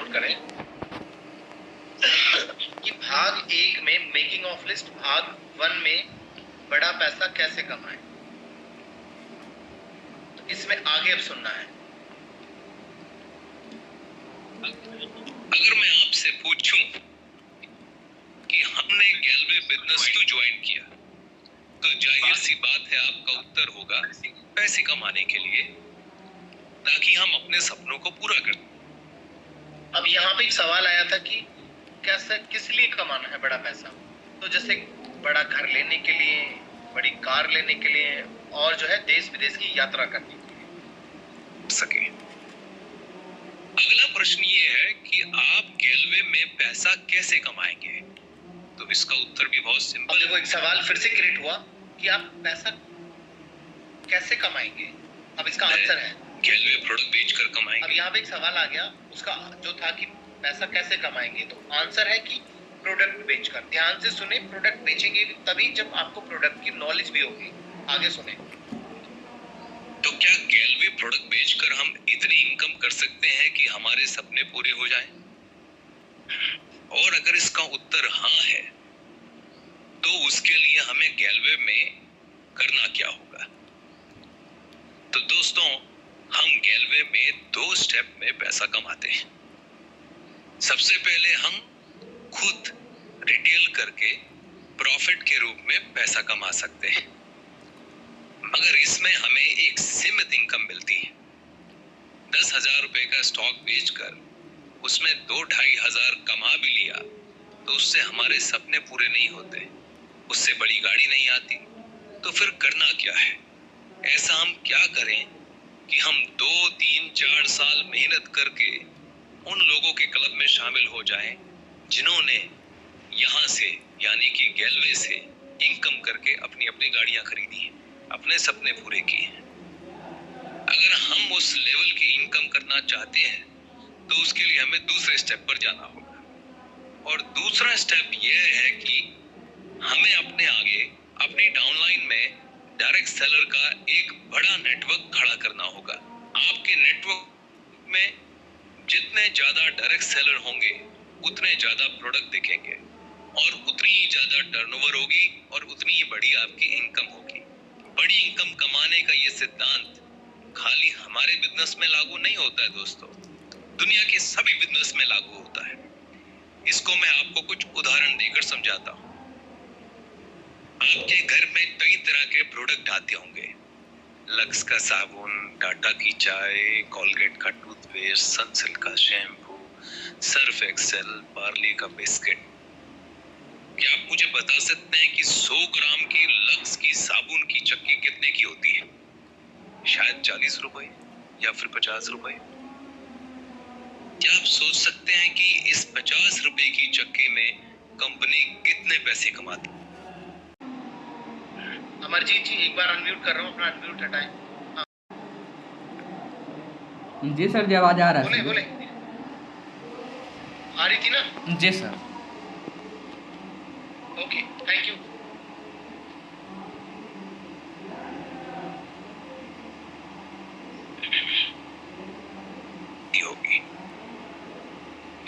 Note करें कि भाग 1 में मेकिंग ऑफ लिस्ट, भाग 1 में बड़ा पैसा कैसे कमाएं। तो इसमें आगे अब सुनना है। अगर मैं आपसे पूछूं कि हमने गैलवे बिजनेस क्यों ज्वाइन किया, तो जाहिर सी बात है आपका उत्तर होगा पैसे कमाने के लिए, ताकि हम अपने सपनों को पूरा कर दें। अब यहाँ पे एक सवाल आया था कि कैसे, किस लिए कमाना है बड़ा पैसा। तो जैसे बड़ा घर लेने के लिए, बड़ी कार लेने के लिए, और जो है देश विदेश की यात्रा करने के लिए सके। अगला प्रश्न ये है कि आप गैलवे में पैसा कैसे कमाएंगे। तो इसका उत्तर भी बहुत सिंपल है। देखो एक सवाल फिर से क्रिएट हुआ कि आप पैसा कैसे कमाएंगे। अब इसका आंसर है गैलवे प्रोडक्ट बेचकर कमाएंगे। अब यहाँ पे एक सवाल आ गया, उसका जो था कि पैसा कैसे कमाएंगे, तो आंसर है कि प्रोडक्ट बेचकर। ध्यान से सुने, प्रोडक्ट बेचेंगे तभी जब आपको प्रोडक्ट की नॉलेज भी होगी। आगे सुने। तो क्या गैलवे प्रोडक्ट बेचकर हम इतनी इनकम कर सकते हैं कि हमारे सपने पूरे हो जाएं? और अगर इसका उत्तर हाँ है, तो उसके लिए हमें गैलवे में करना क्या होगा। तो दोस्तों, हम गैलवे में 2 स्टेप में पैसा कमाते हैं। सबसे पहले हम खुद रिटेल करके प्रॉफिट के रूप में पैसा कमा सकते हैं, मगर इसमें हमें एक सीमित इनकम मिलती है। 10,000 रुपए का स्टॉक बेचकर उसमें 2-2.5 हजार कमा भी लिया तो उससे हमारे सपने पूरे नहीं होते, उससे बड़ी गाड़ी नहीं आती। तो फिर करना क्या है? ऐसा हम क्या करें कि हम 2, 3, 4 साल मेहनत करके उन लोगों के क्लब में शामिल हो जाएं जिन्होंने यहाँ से यानी कि गैलवे से इनकम करके अपनी अपनी गाड़ियां खरीदी हैं, अपने सपने पूरे किए हैं। अगर हम उस लेवल की इनकम करना चाहते हैं तो उसके लिए हमें दूसरे स्टेप पर जाना होगा। और दूसरा स्टेप यह है कि हमें अपने आगे अपनी डाउनलाइन में डायरेक्ट सेलर का एक बड़ा नेटवर्क खड़ा करना होगा। आपके नेटवर्क में जितने ज्यादा डायरेक्ट सेलर होंगे उतने ज्यादा प्रोडक्ट दिखेंगे और उतनी ही ज्यादा टर्नओवर होगी और उतनी ही बड़ी आपकी इनकम होगी। बड़ी इनकम कमाने का ये सिद्धांत खाली हमारे बिजनेस में लागू नहीं होता है दोस्तों, दुनिया के सभी बिजनेस में लागू होता है। इसको मैं आपको कुछ उदाहरण देकर समझाता हूँ। आपके घर में कई तरह के प्रोडक्ट आते होंगे, लक्स का साबुन, टाटा की चाय, कोलगेट का टूथपेस्ट, सनसिल्क का शैम्पू, सर्फ एक्सेल, पार्ले का बिस्किट। क्या आप मुझे बता सकते हैं कि 100 ग्राम की लक्स की साबुन की चक्की कितने की होती है? शायद 40 रुपए या फिर 50 रुपए। क्या आप सोच सकते हैं कि इस 50 रुपए की चक्की में कंपनी कितने पैसे कमाती है? अमरजीत जी एक बार अनम्यूट कर रहा हूँ, अपना अनम्यूट हटाएं। जी सर, जी आवाज आ रहा है। बोले आ रही थी ना? जी सर। Okay, thank you. होगी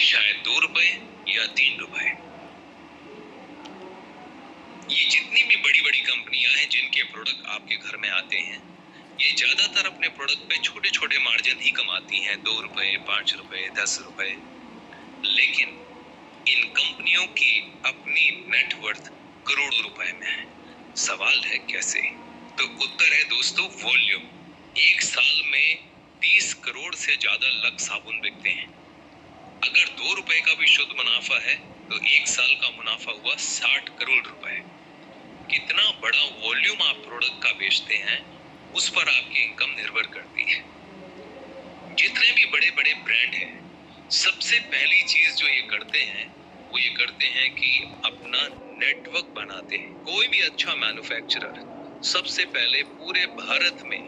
शायद 2 रुपए या 3 रुपए। ये जितनी भी बड़ी बड़ी कंपनियां हैं जिनके प्रोडक्ट आपके घर में आते हैं, ये ज्यादातर अपने प्रोडक्ट पे छोटे छोटे मार्जिन ही कमाती हैं, 2 रुपए, 5 रुपए, 10 रुपए। लेकिन इन कंपनियों की अपनी नेटवर्थ करोड़ों रुपए में है। सवाल है कैसे? तो उत्तर है दोस्तों वॉल्यूम। एक साल में 30 करोड़ से ज्यादा लक्स साबुन बिकते हैं। अगर 2 रुपए का भी शुद्ध मुनाफा है तो एक साल का मुनाफा हुआ 60 करोड़ रुपए। कितना बड़ा वॉल्यूम आप प्रोडक्ट का बेचते हैं उस पर आपकी इनकम निर्भर करती है। जितने भी बड़े बड़े ब्रांड हैं, सबसे पहली चीज जो ये करते हैं वो ये करते हैं कि अपना नेटवर्क बनाते हैं। कोई भी अच्छा मैन्युफैक्चरर सबसे पहले पूरे भारत में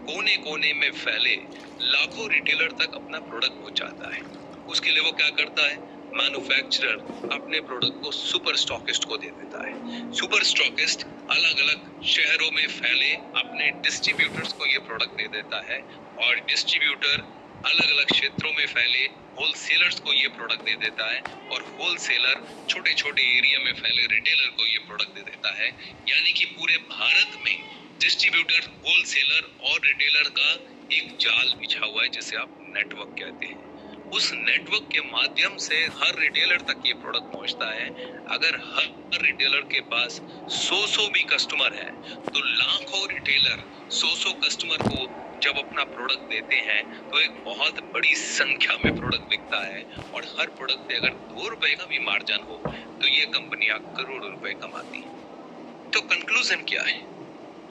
कोने कोने में फैले लाखों रिटेलर तक अपना प्रोडक्ट पहुंचाता है। उसके लिए वो क्या करता है? मैन्युफैक्चरर अपने प्रोडक्ट को सुपर स्टॉकिस्ट को दे देता है। सुपर स्टॉकिस्ट अलग अलग शहरों में फैले अपने डिस्ट्रीब्यूटर्स को ये प्रोडक्ट दे देता है और डिस्ट्रीब्यूटर अलग अलग क्षेत्रों में फैले होलसेलर्स को ये प्रोडक्ट दे देता है और होलसेलर छोटे छोटे एरिया में फैले रिटेलर को ये प्रोडक्ट दे देता है। यानी कि पूरे भारत में डिस्ट्रीब्यूटर, होलसेलर और रिटेलर का एक जाल बिछा हुआ है जिसे आप नेटवर्क कहते हैं। उस नेटवर्क के माध्यम से हर रिटेलर तक ये प्रोडक्ट पहुंचता है। अगर हर रिटेलर के पास 100 भी कस्टमर है तो लाखों रिटेलर 100 कस्टमर को जब अपना प्रोडक्ट देते हैं तो एक बहुत बड़ी संख्या में प्रोडक्ट बिकता है और हर प्रोडक्ट पे अगर 2 रुपए का भी मार्जिन हो तो ये कंपनियां करोड़ों रुपए कमाती हैं। तो कंक्लूजन क्या है?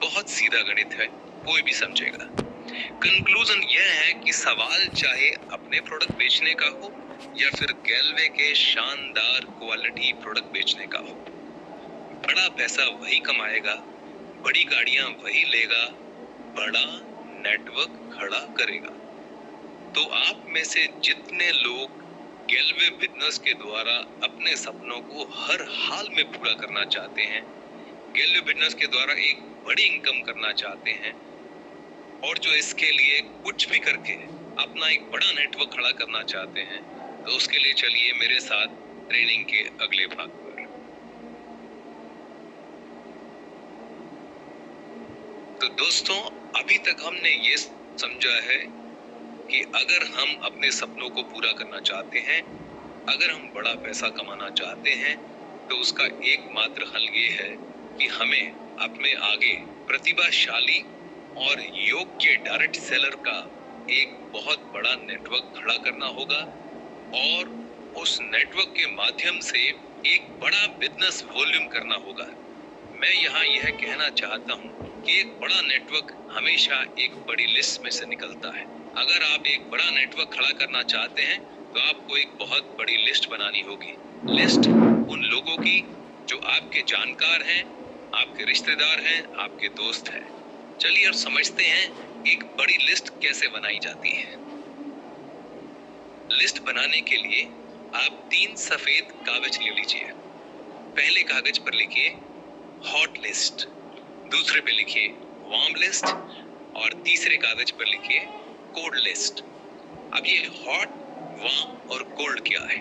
बहुत सीधा गणित है, कोई भी समझेगा। कंक्लूजन यह है कि सवाल चाहे अपने प्रोडक्ट बेचने का हो या फिर गैल्वे के शानदार क्वालिटी प्रोडक्ट बेचने का हो, बड़ा पैसा वही कमाएगा, बड़ी गाड़ियां वही लेगा, बड़ा नेटवर्क खड़ा करेगा। तो आप में से जितने लोग गैल्वे बिजनेस के द्वारा अपने सपनों को हर हाल में पूरा करना चाहते हैं, गैल्वे बिजनेस के द्वारा एक बड़ी इनकम करना चाहते हैं और जो इसके लिए कुछ भी करके अपना एक बड़ा नेटवर्क खड़ा करना चाहते हैं, तो उसके लिए चलिए मेरे साथ ट्रेनिंग के अगले भाग पर। तो दोस्तों, अभी तक हमने ये समझा है कि अगर हम अपने सपनों को पूरा करना चाहते हैं, अगर हम बड़ा पैसा कमाना चाहते हैं, तो उसका एकमात्र हल ये है कि हमें अपने आगे प्रतिभाशाली और योग्य डायरेक्ट सेलर का एक बहुत बड़ा नेटवर्क खड़ा करना होगा और उस नेटवर्क के माध्यम से एक बड़ा बिजनेस वॉल्यूम करना होगा। मैं यहाँ यह कहना चाहता हूँ कि एक बड़ा नेटवर्क हमेशा एक बड़ी लिस्ट में से निकलता है। अगर आप एक बड़ा नेटवर्क खड़ा करना चाहते हैं तो आपको एक बहुत बड़ी लिस्ट बनानी होगी। लिस्ट उन लोगों की जो आपके जानकार हैं, आपके रिश्तेदार हैं, आपके दोस्त हैं। चलिए अब समझते हैं एक बड़ी लिस्ट कैसे बनाई जाती है। लिस्ट बनाने के लिए आप 3 सफेद कागज ले लीजिए। पहले कागज पर लिखिए हॉट लिस्ट, दूसरे पे लिखिए वार्म लिस्ट और तीसरे कागज पर लिखिए कोल्ड लिस्ट। अब ये हॉट, वार्म और कोल्ड क्या है?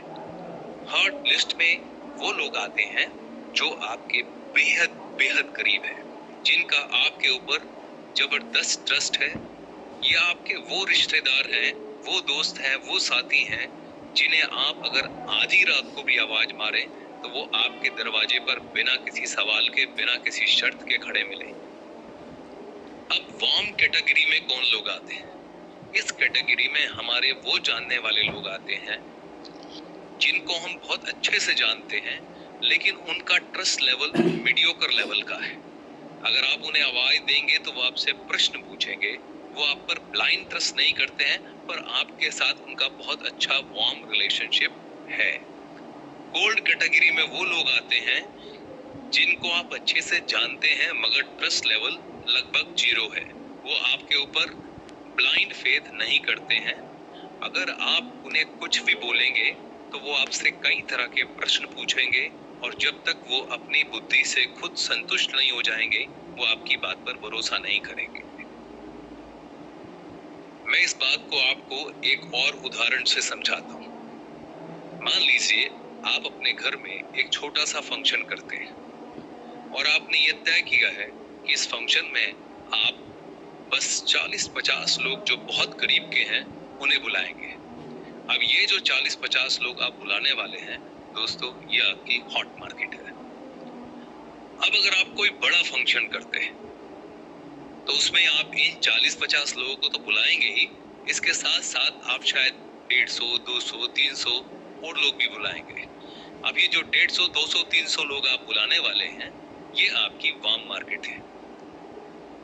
हॉट लिस्ट में वो लोग आते हैं जो आपके बेहद बेहद करीब है, जिनका आपके ऊपर जबरदस्त ट्रस्ट है, या आपके वो रिश्तेदार हैं, वो दोस्त हैं, वो साथी हैं जिन्हें आप अगर आधी रात को भी आवाज मारें तो वो आपके दरवाजे पर बिना किसी सवाल के, बिना किसी शर्त के खड़े मिले। अब वार्म कैटेगरी में कौन लोग आते हैं? इस कैटेगरी में हमारे वो जानने वाले लोग आते हैं जिनको हम बहुत अच्छे से जानते हैं, लेकिन उनका ट्रस्ट लेवल मीडियोकर लेवल का है। अगर आप उन्हें आवाज देंगे तो वो आपसे प्रश्न पूछेंगे। वो आप पर ब्लाइंड ट्रस्ट नहीं करते हैं, पर आपके साथ उनका बहुत अच्छा वार्म रिलेशनशिप है। कोल्ड कैटेगरी में वो लोग आते हैं जिनको आप अच्छे से जानते हैं मगर ट्रस्ट लेवल लगभग 0 है। वो आपके ऊपर ब्लाइंड फेथ नहीं करते हैं। अगर आप उन्हें कुछ भी बोलेंगे तो वो आपसे कई तरह के प्रश्न पूछेंगे और जब तक वो अपनी बुद्धि से खुद संतुष्ट नहीं हो जाएंगे वो आपकी बात पर भरोसा नहीं करेंगे। मैं इस बात को आपको एक और उदाहरण से समझाता हूँ। मान लीजिए आप अपने घर में एक छोटा सा फंक्शन करते हैं और आपने ये तय किया है कि इस फंक्शन में आप बस 40-50 लोग जो बहुत करीब के हैं उन्हें बुलाएंगे। अब ये जो 40-50 लोग आप बुलाने वाले हैं दोस्तों, ये आपकी हॉट मार्केट है। अब अगर आप कोई बड़ा फंक्शन करते हैं तो उसमें आप इन 40-50 लोगों को तो बुलाएंगे ही, इसके साथ साथ आप शायद 150, 200, 300 और लोग भी बुलाएंगे। अब ये जो 150, 200, 300 लोग आप बुलाने वाले हैं, ये आपकी वार्म मार्केट है।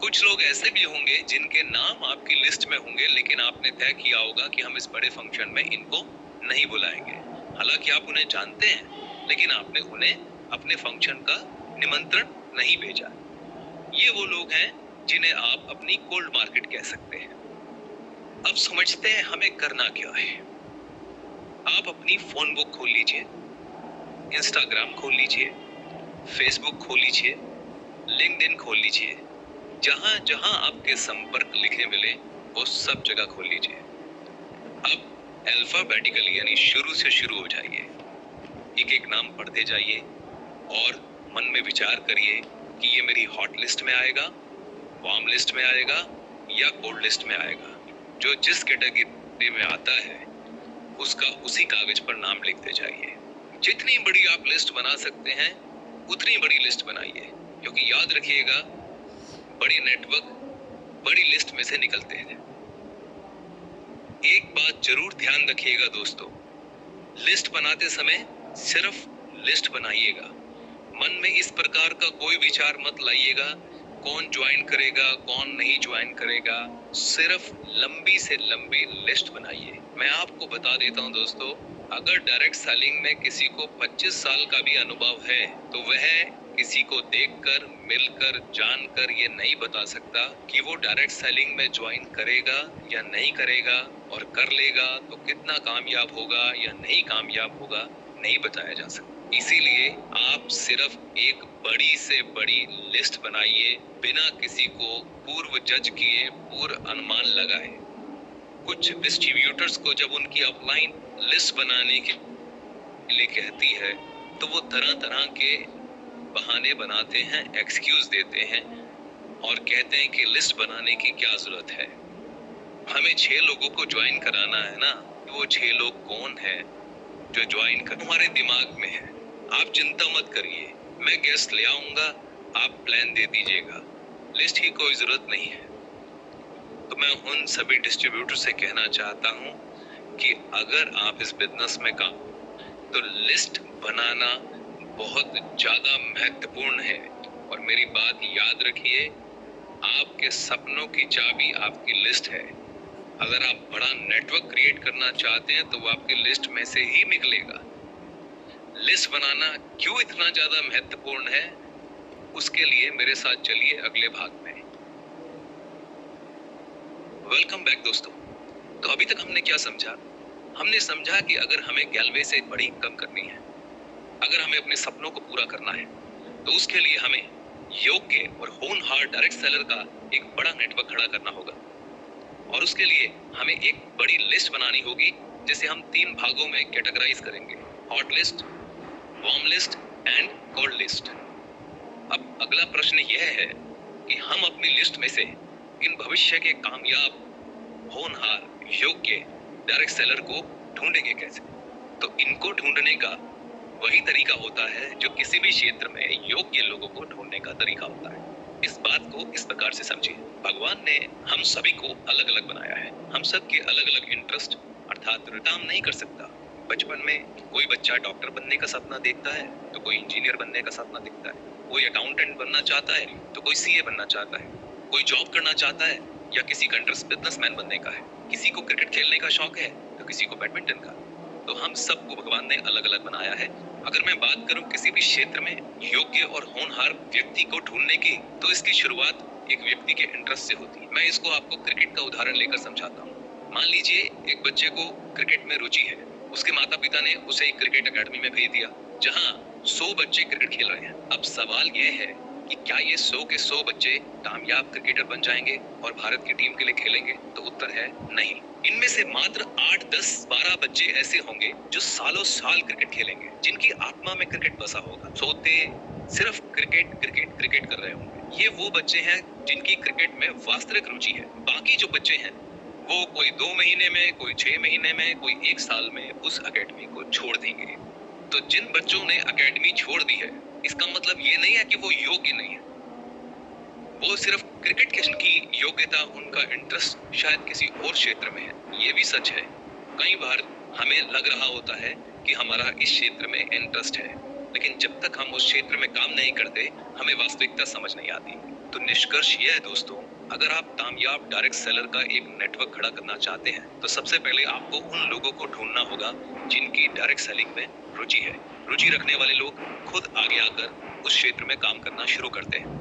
कुछ लोग ऐसे भी होंगे जिनके नाम आपकी लिस्ट में होंगे, लेकिन आपने तय किया होगा कि हम इस बड़े फंक्शन में इनको नहीं बुलाएंगे। हालांकि आप उन्हें जानते हैं, लेकिन आपने उन्हें अपने फंक्शन का निमंत्रण नहीं भेजा। ये वो लोग हैं जिन्हें आप अपनी कोल्ड मार्केट कह सकते हैं। अब समझते हैं हमें करना क्या है। आप अपनी फोन बुक खोल लीजिए, इंस्टाग्राम खोल लीजिए, फेसबुक खोल लीजिए, लिंक्डइन खोल लीजिए, जहां जहां आपके संपर्क लिखे मिले वो सब जगह खोल लीजिए। अब अल्फाबेटिकली यानी शुरू से शुरू हो जाइए, एक एक नाम पढ़ते जाइए और मन में विचार करिए कि ये मेरी हॉट लिस्ट में आएगा, वार्म लिस्ट में आएगा या कोल्ड लिस्ट में आएगा। जो जिस कैटेगरी में आता है उसका उसी कागज पर नाम लिखते जाइए। जितनी बड़ी आप लिस्ट बना सकते हैं उतनी बड़ी लिस्ट बनाइए, क्योंकि याद रखिएगा बड़ी नेटवर्क बड़ी लिस्ट में से निकलते हैं। एक बात जरूर ध्यान रखिएगा दोस्तों, लिस्ट बनाते समय सिर्फ लिस्ट बनाइएगा, मन में इस प्रकार का कोई विचार मत लाइएगा कौन ज्वाइन करेगा कौन नहीं ज्वाइन करेगा। सिर्फ लंबी से लंबी लिस्ट बनाइए। मैं आपको बता देता हूं दोस्तों, अगर डायरेक्ट सेलिंग में किसी को 25 साल का भी अनुभव है तो वह किसी को देखकर, मिलकर, जानकर ये नहीं बता सकता कि वो डायरेक्ट सेलिंग में ज्वाइन करेगा या नहीं करेगा, और कर लेगा तो कितना कामयाब होगा या नहीं कामयाब होगा, नहीं बताया जा सकता। इसीलिए आप सिर्फ एक बड़ी से बड़ी लिस्ट बनाइए, बिना किसी को पूर्व जज किए, पूर्व अनुमान लगाए। कुछ डिस्ट्रीब्यूटर्स को जब उनकी अपलाइन लिस्ट बनाने के लिए कहती है तो वो तरह तरह के बहाने बनाते हैं, एक्सक्यूज देते हैं और कहते हैं कि लिस्ट बनाने की क्या जरूरत है, हमें 6 लोगों को ज्वाइन कराना है ना, वो 6 लोग कौन है जो ज्वाइन कर हमारे दिमाग में है। आप चिंता मत करिए, मैं गेस्ट ले आऊंगा, आप प्लान दे दीजिएगा, लिस्ट की कोई जरूरत नहीं है। तो मैं उन सभी डिस्ट्रीब्यूटर से कहना चाहता हूं कि अगर आप इस बिजनेस में काम तो लिस्ट बनाना बहुत ज्यादा महत्वपूर्ण है। और मेरी बात याद रखिए, आपके सपनों की चाबी आपकी लिस्ट है। अगर आप बड़ा नेटवर्क क्रिएट करना चाहते हैं तो वो आपकी लिस्ट में से ही निकलेगा। लिस्ट बनाना क्यों इतना ज्यादा महत्वपूर्ण है, उसके लिए मेरे साथ चलिए अगले भाग में। वेलकम बैक दोस्तों। तो अभी तक हमने क्या समझा? हमने समझा कि अगर हमें गैलवे से बड़ी इनकम करनी है, अगर हमें अपने सपनों को पूरा करना है, तो उसके लिए हमें योग्य और होनहार डायरेक्ट सेलर का एक बड़ा नेटवर्क खड़ा करना होगा। और उसके लिए हमें एक बड़ी लिस्ट बनानी होगी, जिसे हम 3 भागों में कैटेगराइज करेंगे, hot list, warm list and cold list. अब अगला प्रश्न यह है कि हम अपनी लिस्ट में से इन भविष्य के कामयाब, होनहार, योग्य डायरेक्ट सेलर को ढूंढेंगे कैसे? तो इनको ढूंढने का वही तरीका होता है जो किसी भी क्षेत्र में योग्य लोगों को ढूंढने का तरीका होता है। इस बात को इस प्रकार से समझिए, भगवान ने हम सभी को अलग अलग बनाया है। हम सब के अलग अलग इंटरेस्ट अर्थात काम नहीं कर सकता। बचपन में कोई बच्चा डॉक्टर बनने का सपना देखता है तो कोई इंजीनियर बनने का सपना देखता है, कोई अकाउंटेंट बनना चाहता है तो कोई सीए बनना चाहता है, कोई जॉब करना चाहता है या किसी का इंटरेस्ट बिजनेसमैन बनने का है, किसी को क्रिकेट खेलने का शौक है तो किसी को बैडमिंटन का। तो हम सबको भगवान ने अलग अलग बनाया है। अगर मैं बात करूं किसी भी क्षेत्र में योग्य और होनहार व्यक्ति को ढूंढने की, तो इसकी शुरुआत एक व्यक्ति के इंटरेस्ट से होती है। मैं इसको आपको क्रिकेट का उदाहरण लेकर समझाता हूँ। मान लीजिए एक बच्चे को क्रिकेट में रुचि है, उसके माता पिता ने उसे एक क्रिकेट अकेडमी में भेज दिया जहाँ 100 बच्चे क्रिकेट खेल रहे हैं। अब सवाल यह है कि क्या ये 100 के 100 बच्चे कामयाब क्रिकेटर बन जाएंगे और भारत की टीम के लिए खेलेंगे? तो उत्तर है नहीं। इनमें से मात्र 8, 10, 12 बच्चे ऐसे होंगे जो सालों साल क्रिकेट खेलेंगे, जिनकी आत्मा में क्रिकेट बसा होगा, सोते सिर्फ क्रिकेट क्रिकेट क्रिकेट कर रहे होंगे। ये वो बच्चे हैं जिनकी क्रिकेट में वास्तविक रुचि है। बाकी जो बच्चे हैं वो कोई 2 महीने में, कोई 6 महीने में, कोई 1 साल में उस अकेडमी को छोड़ देंगे। तो जिन बच्चों ने अकेडमी छोड़ दी है, इसका मतलब ये नहीं है कि वो योग्य नहीं है, वो सिर्फ क्रिकेट की योग्यता, उनका इंटरेस्ट शायद किसी और क्षेत्र में है। ये भी सच है। कई बार हमें लग रहा होता है कि हमारा इस क्षेत्र में इंटरेस्ट है, लेकिन जब तक हम उस क्षेत्र में काम नहीं करते हमें वास्तविकता समझ नहीं आती। तो निष्कर्ष यह है दोस्तों, अगर आप कामयाब डायरेक्ट सेलर का एक नेटवर्क खड़ा करना चाहते हैं तो सबसे पहले आपको उन लोगों को ढूंढना होगा जिनकी डायरेक्ट सेलिंग में रुचि है। रुचि रखने वाले लोग खुद आगे आकर उस क्षेत्र में काम करना शुरू करते हैं।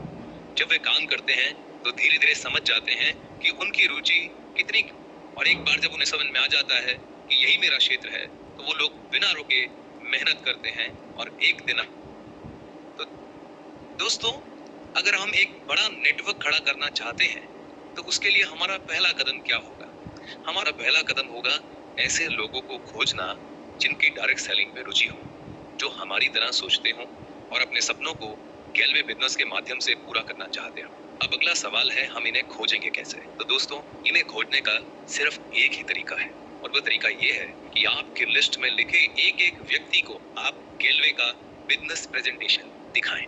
जब वे काम करते हैं तो धीरे धीरे समझ जाते हैं कि उनकी रुचि कितनी, और एक बार जब उन्हें समझ में आ जाता है कि यही मेरा क्षेत्र है तो वो लोग बिना रुके मेहनत करते हैं और एक दिन। तो दोस्तों, अगर हम एक बड़ा नेटवर्क खड़ा करना चाहते हैं तो उसके लिए हमारा पहला कदम क्या होगा? हमारा पहला कदम होगा ऐसे लोगों को खोजना जिनकी डायरेक्ट सेलिंग में रुचि हो, जो हमारी तरह सोचते हो और अपने सपनों को गैलवे बिजनेस के माध्यम से पूरा करना चाहते हो। अब अगला सवाल है, हम इन्हें खोजेंगे कैसे? तो दोस्तों, इन्हें खोजने का सिर्फ एक ही तरीका है और वो तरीका ये है कि आपके लिस्ट में लिखे एक एक व्यक्ति को आप गैलवे का बिजनेस प्रेजेंटेशन दिखाएं।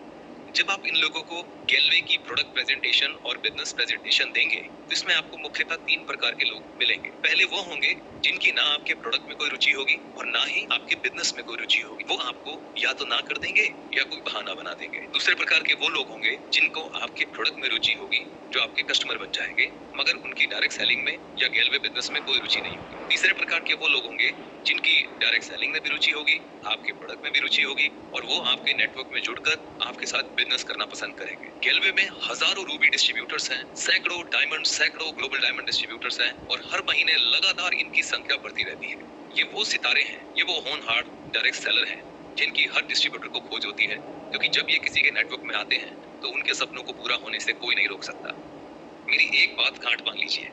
जब आप इन लोगों को गैलवे की प्रोडक्ट प्रेजेंटेशन और बिजनेस प्रेजेंटेशन देंगे तो इसमें आपको मुख्यतः 3 प्रकार के लोग मिलेंगे। पहले वो होंगे जिनकी ना आपके प्रोडक्ट में कोई रुचि होगी और ना ही आपके बिजनेस में कोई रुचि होगी। वो आपको या तो ना कर देंगे या कोई बहाना बना देंगे। दूसरे प्रकार के वो लोग होंगे जिनको आपके प्रोडक्ट में रुचि होगी, जो आपके कस्टमर बन जाएंगे, मगर उनकी डायरेक्ट सेलिंग में या गैलवे बिजनेस में कोई रुचि नहीं होगी। तीसरे प्रकार के वो लोग होंगे जिनकी डायरेक्ट सेलिंग में भी रुचि होगी, आपके प्रोडक्ट में भी रुचि होगी और वो आपके नेटवर्क में जुड़कर आपके साथ बिजनेस करना पसंद करेंगे। गैलवे में हजारों रूबी डिस्ट्रीब्यूटर्स हैं, सैकड़ों डायमंड, सैकड़ों ग्लोबल डायमंड डिस्ट्रीब्यूटर्स हैं और हर महीने लगातार इनकी संख्या बढ़ती रहती है। ये वो सितारे हैं, ये वो होनहार डायरेक्ट सेलर हैं जिनकी हर डिस्ट्रीब्यूटर को खोज होती है, क्योंकि जब ये किसी के नेटवर्क में आते हैं तो उनके सपनों को पूरा होने से कोई नहीं रोक सकता। मेरी एक बात गांठ बांध लीजिए,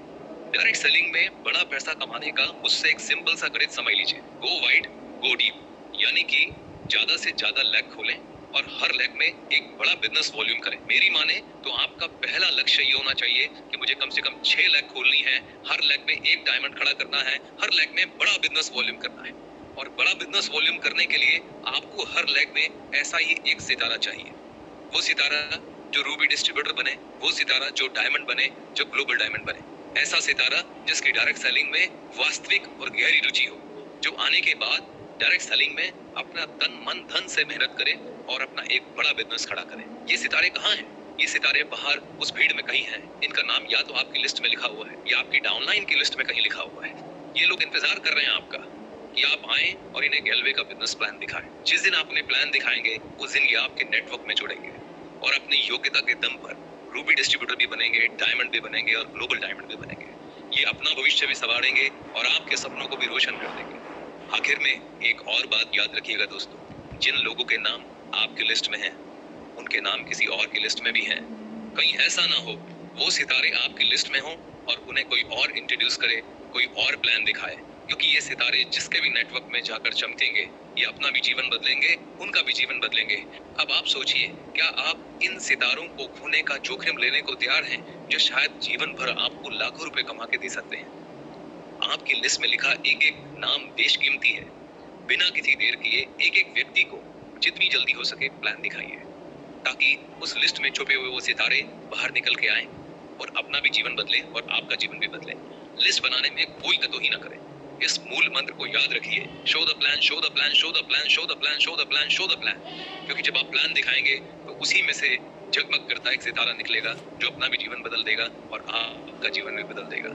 डायरेक्ट सेलिंग में बड़ा पैसा कमाने का मुझसे एक सिंपल सा गणित समझ लीजिए, गो वाइड गो डीप, यानी कि ज्यादा से ज्यादा लेग खोलें और हर लेग में एक बड़ा बिजनेस वॉल्यूम करें। मेरी माने तो आपका पहला लक्ष्य ये होना चाहिए कि मुझे कम से कम 6 लेग खोलनी है, हर लेग में एक डायमंड खड़ा करना है, हर लेग में बड़ा बिजनेस वॉल्यूम करना है। और बड़ा बिजनेस वॉल्यूम करने के लिए आपको हर लेग में ऐसा ही एक सितारा चाहिए, वो सितारा जो रूबी डिस्ट्रीब्यूटर बने, वो सितारा जो डायमंड बने, जो ग्लोबल डायमंड बने, ऐसा सितारा जिसकी डायरेक्ट सेलिंग में वास्तविक और गहरी रुचि हो, जो आने के बाद डायरेक्ट सेलिंग में अपना तन मन धन से मेहनत करे और अपना एक बड़ा बिजनेस खड़ा करे। ये सितारे कहाँ हैं? ये सितारे बाहर उस भीड़ में कहीं हैं। इनका नाम या तो आपकी लिस्ट में लिखा हुआ है या आपकी डाउनलाइन की लिस्ट में कहीं लिखा हुआ है। ये लोग इंतजार कर रहे हैं आपका कि आप आएं और इन्हें गैलवे का बिजनेस प्लान दिखाएं। जिस दिन आप उन्हें प्लान दिखाएंगे उस दिन ये आपके नेटवर्क में जुड़ेंगे और अपनी योग्यता के दम पर रूबी डिस्ट्रीब्यूटर भी बनेंगे, डायमंड भी बनेंगे और ग्लोबल डायमंड भी बनेंगे। ये अपना भविष्य भी संवारेंगे और आपके सपनों को भी रोशन कर देंगे। आखिर में एक और बात याद रखिएगा दोस्तों, जिन लोगों के नाम आपकी लिस्ट में हैं, उनके नाम किसी और की लिस्ट में भी हैं। कहीं ऐसा ना हो वो सितारे आपकी लिस्ट में हों और उन्हें कोई और इंट्रोड्यूस करे, कोई और प्लान दिखाए, क्योंकि ये सितारे जिसके भी नेटवर्क में जाकर चमकेंगे ये अपना भी जीवन बदलेंगे, उनका भी जीवन बदलेंगे। अब आप सोचिए, क्या आप इन सितारों को खोने का जोखिम लेने को तैयार हैं, जो शायद जीवन भर आपको लाखों रुपए कमा के दे सकते हैं? आपकी लिस्ट में लिखा एक एक नाम बेशकीमती है। बिना किसी देर किए एक एक व्यक्ति को जितनी जल्दी हो सके प्लान दिखाइए, ताकि उस लिस्ट में छुपे हुए वो सितारे बाहर निकल के आए और अपना भी जीवन बदले और आपका जीवन भी बदले। लिस्ट बनाने में कोई कतौही ना करें। इस मूल मंत्र को याद रखिए, show the plan, show the plan, show the plan, show the plan, show the plan, show the plan. क्योंकि जब आप प्लान दिखाएंगे तो उसी में से जगमग करता एक सितारा निकलेगा जो अपना भी जीवन बदल देगा और आपका जीवन भी बदल देगा।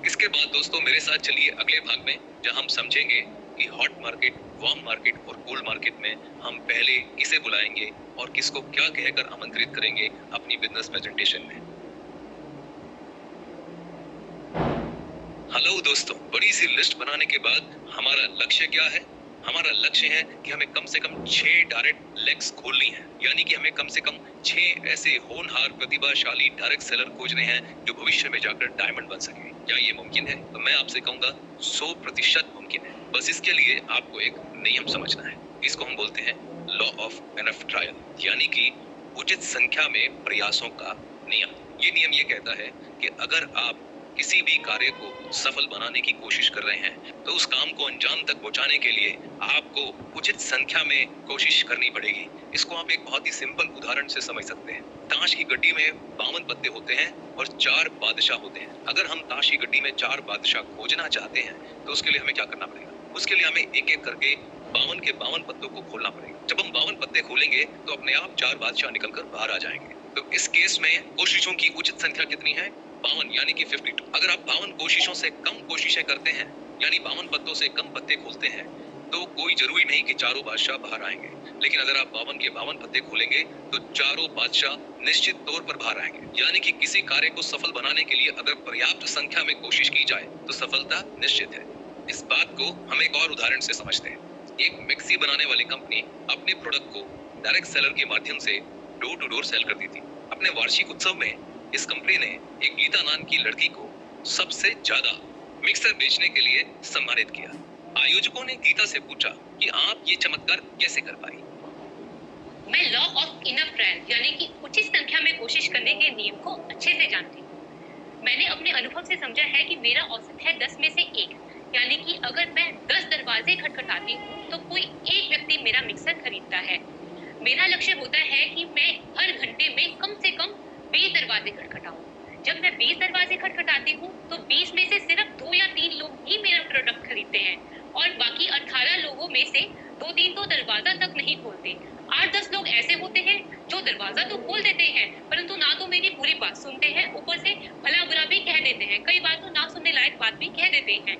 इसके बाद दोस्तों मेरे साथ चलिए अगले भाग में, जहां हम समझेंगे कि हॉट मार्केट, वार्म मार्केट और कोल्ड मार्केट में हम पहले किसे बुलाएंगे और किसको क्या कहकर आमंत्रित करेंगे अपनी बिजनेस प्रेजेंटेशन में। हेलो दोस्तों, बड़ी सी लिस्ट बनाने के बाद हमारा लक्ष्य क्या है? हमारा लक्ष्य है कि हमें कम से कम 6 डायरेक्ट लेग्स खोलनी है, यानी कि हमें कम से कम 6 ऐसे होनहार प्रतिभाशाली डायरेक्ट सेलर खोजने हैं जो भविष्य में जाकर डायमंड बन सके। क्या ये मुमकिन है? तो मैं आपसे कहूंगा 100% मुमकिन है। बस इसके लिए आपको एक नियम समझना है। इसको हम बोलते हैं लॉ ऑफ एनफ ट्रायल, यानी कि उचित संख्या में प्रयासों का नियम। ये नियम ये कहता है कि अगर आप किसी भी कार्य को सफल बनाने की कोशिश कर रहे हैं तो उस काम को अंजाम तक पहुंचाने के लिए आपको उचित संख्या में कोशिश करनी पड़ेगी। इसको आप एक बहुत ही सिंपल उदाहरण से समझ सकते हैं। ताश की गड्डी में 52 पत्ते होते हैं और 4 बादशाह होते हैं। अगर हम ताश की गड्डी में 4 बादशाह खोजना चाहते हैं तो उसके लिए हमें क्या करना पड़ेगा? उसके लिए हमें एक एक करके 52 के 52 पत्तों को खोलना पड़ेगा। जब हम 52 पत्ते खोलेंगे तो अपने आप 4 बादशाह निकलकर बाहर आ जाएंगे। तो इस केस में कोशिशों की उचित संख्या कितनी है? 52, यानी कि 52। अगर आप 52 कोशिशों से कम कोशिशें करते हैं, यानी 52 पत्तों से कम पत्ते खोलते हैं, तो कोई जरूरी नहीं कि चारों बादशाह बाहर आएंगे। लेकिन अगर आप 52 के 52 पत्ते खोलेंगे तो चारों बादशाह निश्चित तौर पर बाहर आएंगे। यानी कि किसी कार्य को सफल बनाने के लिए अगर पर्याप्त संख्या में कोशिश की जाए तो सफलता निश्चित है। इस बात को हम एक और उदाहरण से समझते हैं। एक मिक्सी बनाने वाली कंपनी अपने प्रोडक्ट को डायरेक्ट सेलर के माध्यम से डोर टू डोर सेल करती थी। अपने वार्षिक उत्सव में इस कंपनी ने एक गीता नाम की लड़की को सबसे ज्यादा मिक्सर बेचने के लिए सम्मानित किया। आयोजकों ने गीता से पूछा कि आप ये चमत्कार कैसे कर पाई। मैं लॉ ऑफ इनफ ट्रायल यानी कि उचित संख्या में कोशिश करने के नियम को अच्छे से जानती हूँ। मैंने अपने अनुभव से समझा है कि मेरा औसत है 10 में से 1, यानी कि अगर मैं 10 दरवाजे खटखटाती हूँ तो कोई एक व्यक्ति मेरा मिक्सर खरीदता है। मेरा लक्ष्य होता है कि मैं हर घंटे में कम से कम 20 दरवाजे खटखटाऊं। जब मैं 20 दरवाजे खटखटाती हूँ तो 20 में से सिर्फ 2 या 3 लोग ही मेरा प्रोडक्ट खरीदते हैं और बाकी 18 लोगों में से 2-3 तो दरवाजा तक नहीं खोलते। 8-10 लोग ऐसे होते हैं जो दरवाजा तो खोल देते हैं परंतु ना तो मेरी पूरी बात सुनते हैं, ऊपर से भला बुरा भी कह देते हैं, कई बार तो ना सुनने लायक बात भी कह देते हैं।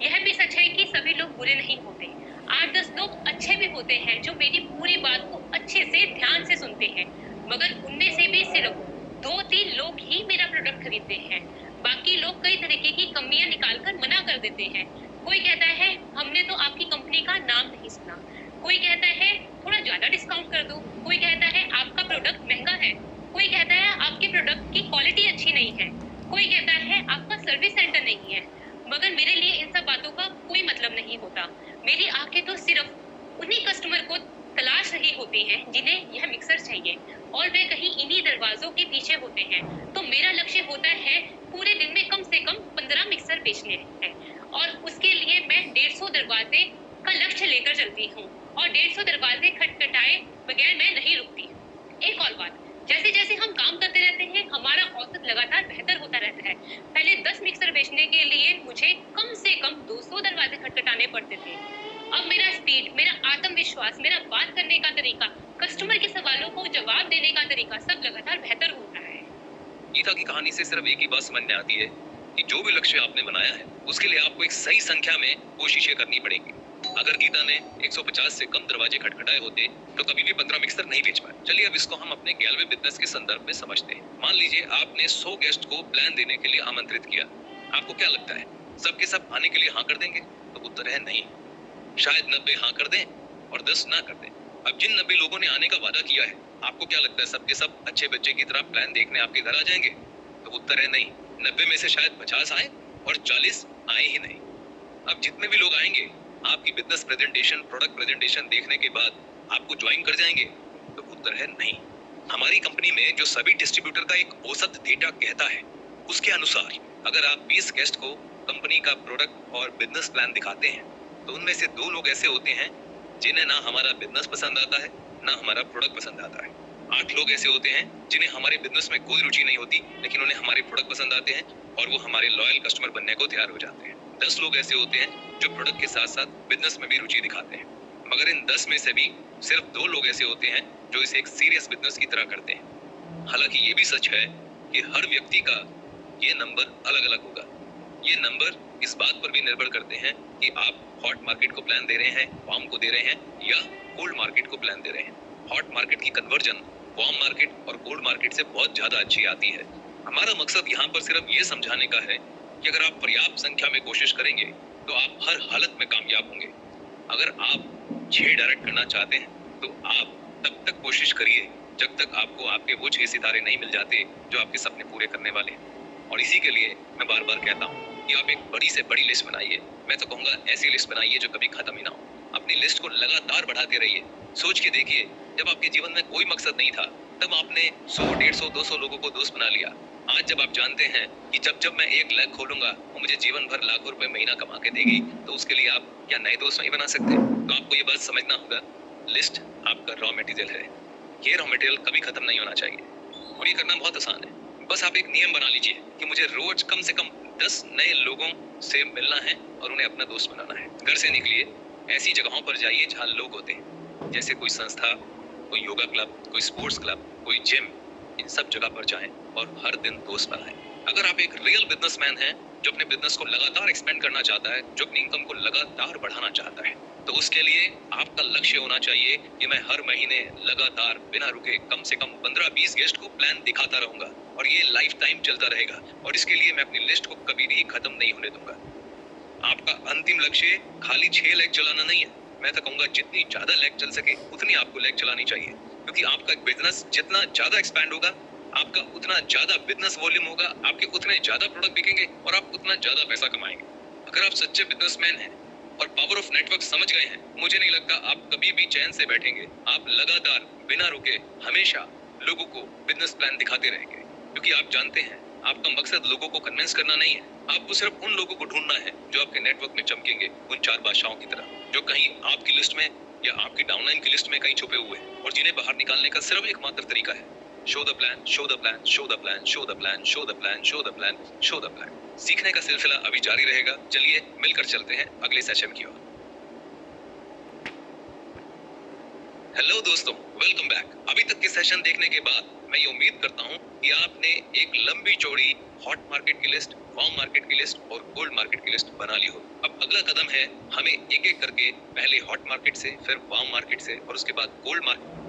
यह भी सच है कि सभी लोग बुरे नहीं होते। 8-10 लोग अच्छे भी होते हैं जो मेरी पूरी बात को अच्छे से ध्यान से सुनते हैं, मगर उनमें से भी सिर्फ 2-3 लोग ही मेरा प्रोडक्ट खरीदते हैं। बाकी लोग कई तरीके की कमियां निकालकर मना कर देते हैं। कोई कहता है हमने तो आपकी कंपनी का नाम नहीं सुना, कोई कहता है थोड़ा ज्यादा डिस्काउंट कर दो, कोई कहता है आपका प्रोडक्ट महंगा है, कोई कहता है आपके प्रोडक्ट की क्वालिटी अच्छी नहीं है, कोई कहता है आपका सर्विस सेंटर नहीं है। मगर मेरे लिए इन सब बातों का कोई मतलब नहीं होता। मेरी आंखें तो सिर्फ उन्हीं कस्टमर को तलाश रही होती हैं जिन्हें यह मिक्सर चाहिए और वे कहीं इन्हीं दरवाजों के पीछे होते हैं। तो मेरा लक्ष्य होता है पूरे दिन में कम से कम 15 मिक्सर बेचने हैं और उसके लिए मैं 150 दरवाजे का लक्ष्य लेकर चलती हूँ और 150 दरवाजे खटखटाए बगैर मैं नहीं रुकती। एक और बात, जैसे जैसे हम काम करते रहते हैं हमारा औसत लगातार बेहतर होता रहता है। पहले 10 मिक्सर बेचने के लिए मुझे कम से कम 200 दरवाजे खटखटाने पड़ते थे। अब मेरा स्पीड, मेरा आत्मविश्वास, मेरा बात करने का तरीका, कस्टमर के सवालों को जवाब देने का तरीका सब लगातार बेहतर हो रहा है। गीता की कहानी से सिर्फ एक ही बात समझ में आती है कि जो भी लक्ष्य आपने बनाया है उसके लिए आपको एक सही संख्या में कोशिशें करनी पड़ेंगी। अगर गीता ने 150 से कम दरवाजे खटखटाए होते तो कभी भी 15 मिक्सर नहीं बेच पाए। चलिए अब इसको हम अपने गैलवे बिजनेस के संदर्भ में समझते हैं। मान लीजिए आपने 100 गेस्ट को प्लान देने के लिए आमंत्रित किया। आपको क्या लगता है सबके सब आने के लिए हाँ कर देंगे? तो उत्तर है नहीं। शायद 90 हाँ कर दें और 10 ना कर दें। अब जिन 90 लोगों ने आने का वादा किया है, आपको क्या लगता है सबके सब अच्छे बच्चे की तरह प्लान देखने आपके घर आ जाएंगे? तो उत्तर है नहीं। 90 में से शायद 50 आए और 40 आए ही नहीं। अब जितने भी लोग आएंगे आपकी बिजनेस प्रेजेंटेशन, प्रोडक्ट प्रेजेंटेशन देखने के बाद आपको ज्वाइन कर जाएंगे? तो उत्तर है नहीं। हमारी कंपनी में जो सभी डिस्ट्रीब्यूटर का एक औसत डेटा कहता है उसके अनुसार अगर आप 20 गेस्ट को कंपनी का प्रोडक्ट और बिजनेस प्लान दिखाते हैं तो उनमें से 2 लोग ऐसे होते हैं जिन्हें ना हमारा बिजनेस पसंद आता है ना हमारा प्रोडक्ट पसंद आता है। 8 लोग ऐसे होते हैं जिन्हें हमारे बिजनेस में कोई रुचि नहीं होती लेकिन उन्हें हमारे प्रोडक्ट पसंद आते हैं और वो हमारे लॉयल कस्टमर बनने को तैयार हो जाते हैं। 10 लोग ऐसे होते हैं जो प्रोडक्ट के साथ साथ बिजनेस में भी रुचि दिखाते हैं, मगर इन 10 में से भी सिर्फ 2 लोग ऐसे होते हैं जो इसे एक सीरियस बिजनेस की तरह करते हैं। हालांकि ये भी सच है कि हर व्यक्ति का ये नंबर अलग अलग होगा। ये नंबर इस बात पर भी निर्भर करते हैं कि आप हॉट मार्केट को प्लान दे रहे हैं, वार्म को दे रहे हैं या कोल्ड मार्केट को प्लान दे रहे हैं। हॉट मार्केट की कन्वर्जन वार्म मार्केट और कोल्ड मार्केट से बहुत ज्यादा अच्छी आती है। हमारा मकसद यहाँ पर सिर्फ ये समझाने का है कि अगर आप पर्याप्त संख्या में कोशिश करेंगे तो आप हर हालत में कामयाब होंगे। अगर आप 6 डायरेक्ट करना चाहते हैं तो आप तब तक कोशिश करिए जब तक आपको आपके वो 6 सितारे नहीं मिल जाते जो आपके सपने पूरे करने वाले हैं। और इसी के लिए मैं बार बार कहता हूँ कि आप एक बड़ी से बड़ी लिस्ट बनाइए। मैं तो कहूँगा ऐसी लिस्ट बनाइए जो कभी खत्म ही ना हो। अपनी लिस्ट को लगातार बढ़ाते रहिए। सोच के देखिए, जब आपके जीवन में कोई मकसद नहीं था तब आपने 100, 150, 200 लोगों को दोस्त बना लिया। आज जब आप जानते हैं कि जब मैं 1 लाख खोलूंगा वो मुझे जीवन भर लाखों रुपए महीना कमा के देगी, तो उसके लिए आप क्या नए दोस्त नहीं बना सकते? तो आपको ये बात समझना होगा, लिस्ट आपका रॉ मटेरियल है। ये रॉ मटेरियल कभी खत्म नहीं होना चाहिए और ये करना बहुत आसान है। बस आप एक नियम बना लीजिए कि मुझे रोज कम से कम 10 नए लोगों से मिलना है और उन्हें अपना दोस्त बनाना है। घर से निकलिए, ऐसी जगहों पर जाइए जहाँ लोग होते हैं, जैसे कोई संस्था, कोई योगा क्लब, कोई स्पोर्ट्स क्लब, कोई जिम। इन सब जगह पर जाएं और हर दिन दोस्त बनाएं। अगर आप एक रियल बिजनेसमैन हैं जो अपने बिजनेस को लगातार एक्सपेंड करना चाहता है, जो अपनी इनकम को लगातार बढ़ाना चाहता है, तो उसके लिए आपका लक्ष्य होना चाहिए कि मैं हर महीने लगातार बिना रुके कम से कम 15-20 गेस्ट को प्लान दिखाता रहूंगा और ये लाइफ टाइम चलता रहेगा और इसके लिए मैं अपनी लिस्ट को कभी भी खत्म नहीं होने दूंगा। आपका अंतिम लक्ष्य खाली 6 लेग चलाना नहीं है। मैं तो कहूंगा जितनी ज्यादा लेग चल सके उतनी आपको लेग चलानी चाहिए, क्योंकि आपका बिजनेस जितना ज्यादा एक्सपैंड होगा आपका उतना ज्यादा बिजनेस वॉल्यूम होगा, आपके उतने ज्यादा प्रोडक्ट बिकेंगे और आप उतना ज्यादा पैसा कमाएंगे। अगर आप सच्चे बिजनेसमैन हैं और पावर ऑफ नेटवर्क समझ गए हैं, मुझे नहीं लगता आप कभी भी चैन से बैठेंगे। आप लगातार बिना रुके हमेशा लोगों को बिजनेस प्लान दिखाते रहेंगे, क्योंकि आप जानते हैं आपका मकसद लोगों को कन्विंस करना नहीं है। आपको सिर्फ उन लोगों को ढूंढना है जो आपके नेटवर्क में चमकेंगे, उन 4 बादशाहों की तरह, जो कहीं आपकी लिस्ट में या आपकी डाउनलाइन की लिस्ट में कहीं छुपे हुए हैं और जिन्हें बाहर निकालने का सिर्फ एकमात्र तरीका है show the plan, show the plan, show the plan, show the plan, show the plan, show the plan, show the plan. सीखने का सिलसिला अभी जारी रहेगा। चलिए मिलकर चलते हैं अगले सेशन की ओर। हेलो दोस्तों, वेलकम बैक। अभी तक के सेशन देखने के बाद मैं ये उम्मीद करता हूँ कि आपने एक लंबी चौड़ी हॉट मार्केट की लिस्ट, वार्म मार्केट की लिस्ट और कोल्ड मार्केट की लिस्ट बना ली हो। अब अगला कदम है हमें एक एक करके पहले हॉट मार्केट से, फिर वार्म मार्केट से और उसके बाद कोल्ड मार्केट।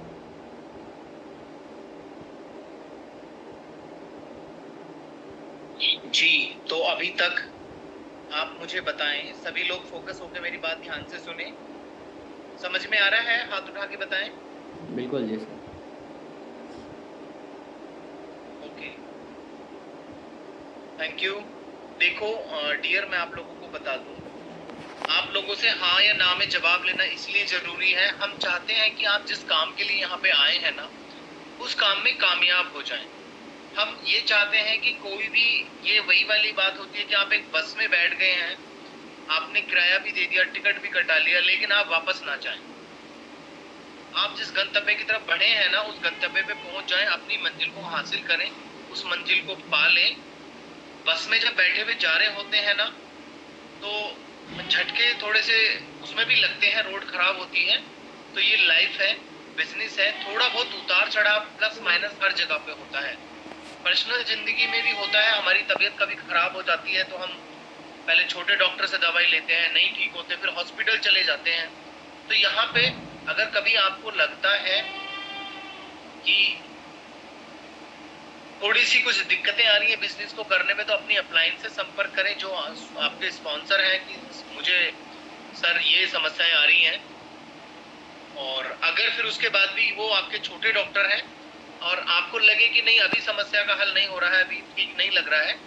जी, तो अभी तक आप मुझे बताएं, सभी लोग फोकस होकर मेरी बात ध्यान से सुने। समझ में आ रहा है? हाथ उठा के बताएं। बिल्कुल जी सर। Okay, thank you. देखो डियर, मैं आप लोगों को बता दूं, आप लोगों से हाँ या ना में जवाब लेना इसलिए जरूरी है, हम चाहते हैं कि आप जिस काम के लिए यहाँ पे आए हैं ना, उस काम में कामयाब हो जाएं। हम ये चाहते हैं कि कोई भी, ये वही वाली बात होती है कि आप एक बस में बैठ गए हैं, आपने किराया भी दे दिया, टिकट भी कटा लिया, लेकिन आप वापस ना जाएं। आप जिस गंतव्य की तरफ बढ़े हैं ना, उस गंतव्य पे पहुंच जाएं, अपनी मंजिल को हासिल करें, उस मंजिल को पा लें। बस में जब बैठे हुए जा रहे होते हैं ना, तो झटके थोड़े से उसमें भी लगते हैं, रोड खराब होती है, तो ये लाइफ है, बिजनेस है, थोड़ा बहुत उतार चढ़ाव प्लस माइनस हर जगह पे होता है। पर्सनल जिंदगी में भी होता है, हमारी तबीयत कभी खराब हो जाती है तो हम पहले छोटे डॉक्टर से दवाई लेते हैं, नहीं ठीक होते, फिर हॉस्पिटल चले जाते हैं। तो यहाँ पे अगर कभी आपको लगता है कि थोड़ी सी कुछ दिक्कतें आ रही है बिजनेस को करने में, तो अपनी अपलाइन से संपर्क करें जो आपके स्पॉन्सर हैं कि मुझे सर ये समस्याएं आ रही हैं। और अगर फिर उसके बाद भी वो आपके छोटे डॉक्टर हैं और आपको लगे कि नहीं अभी समस्या का हल नहीं हो रहा है, अभी ठीक नहीं लग रहा है,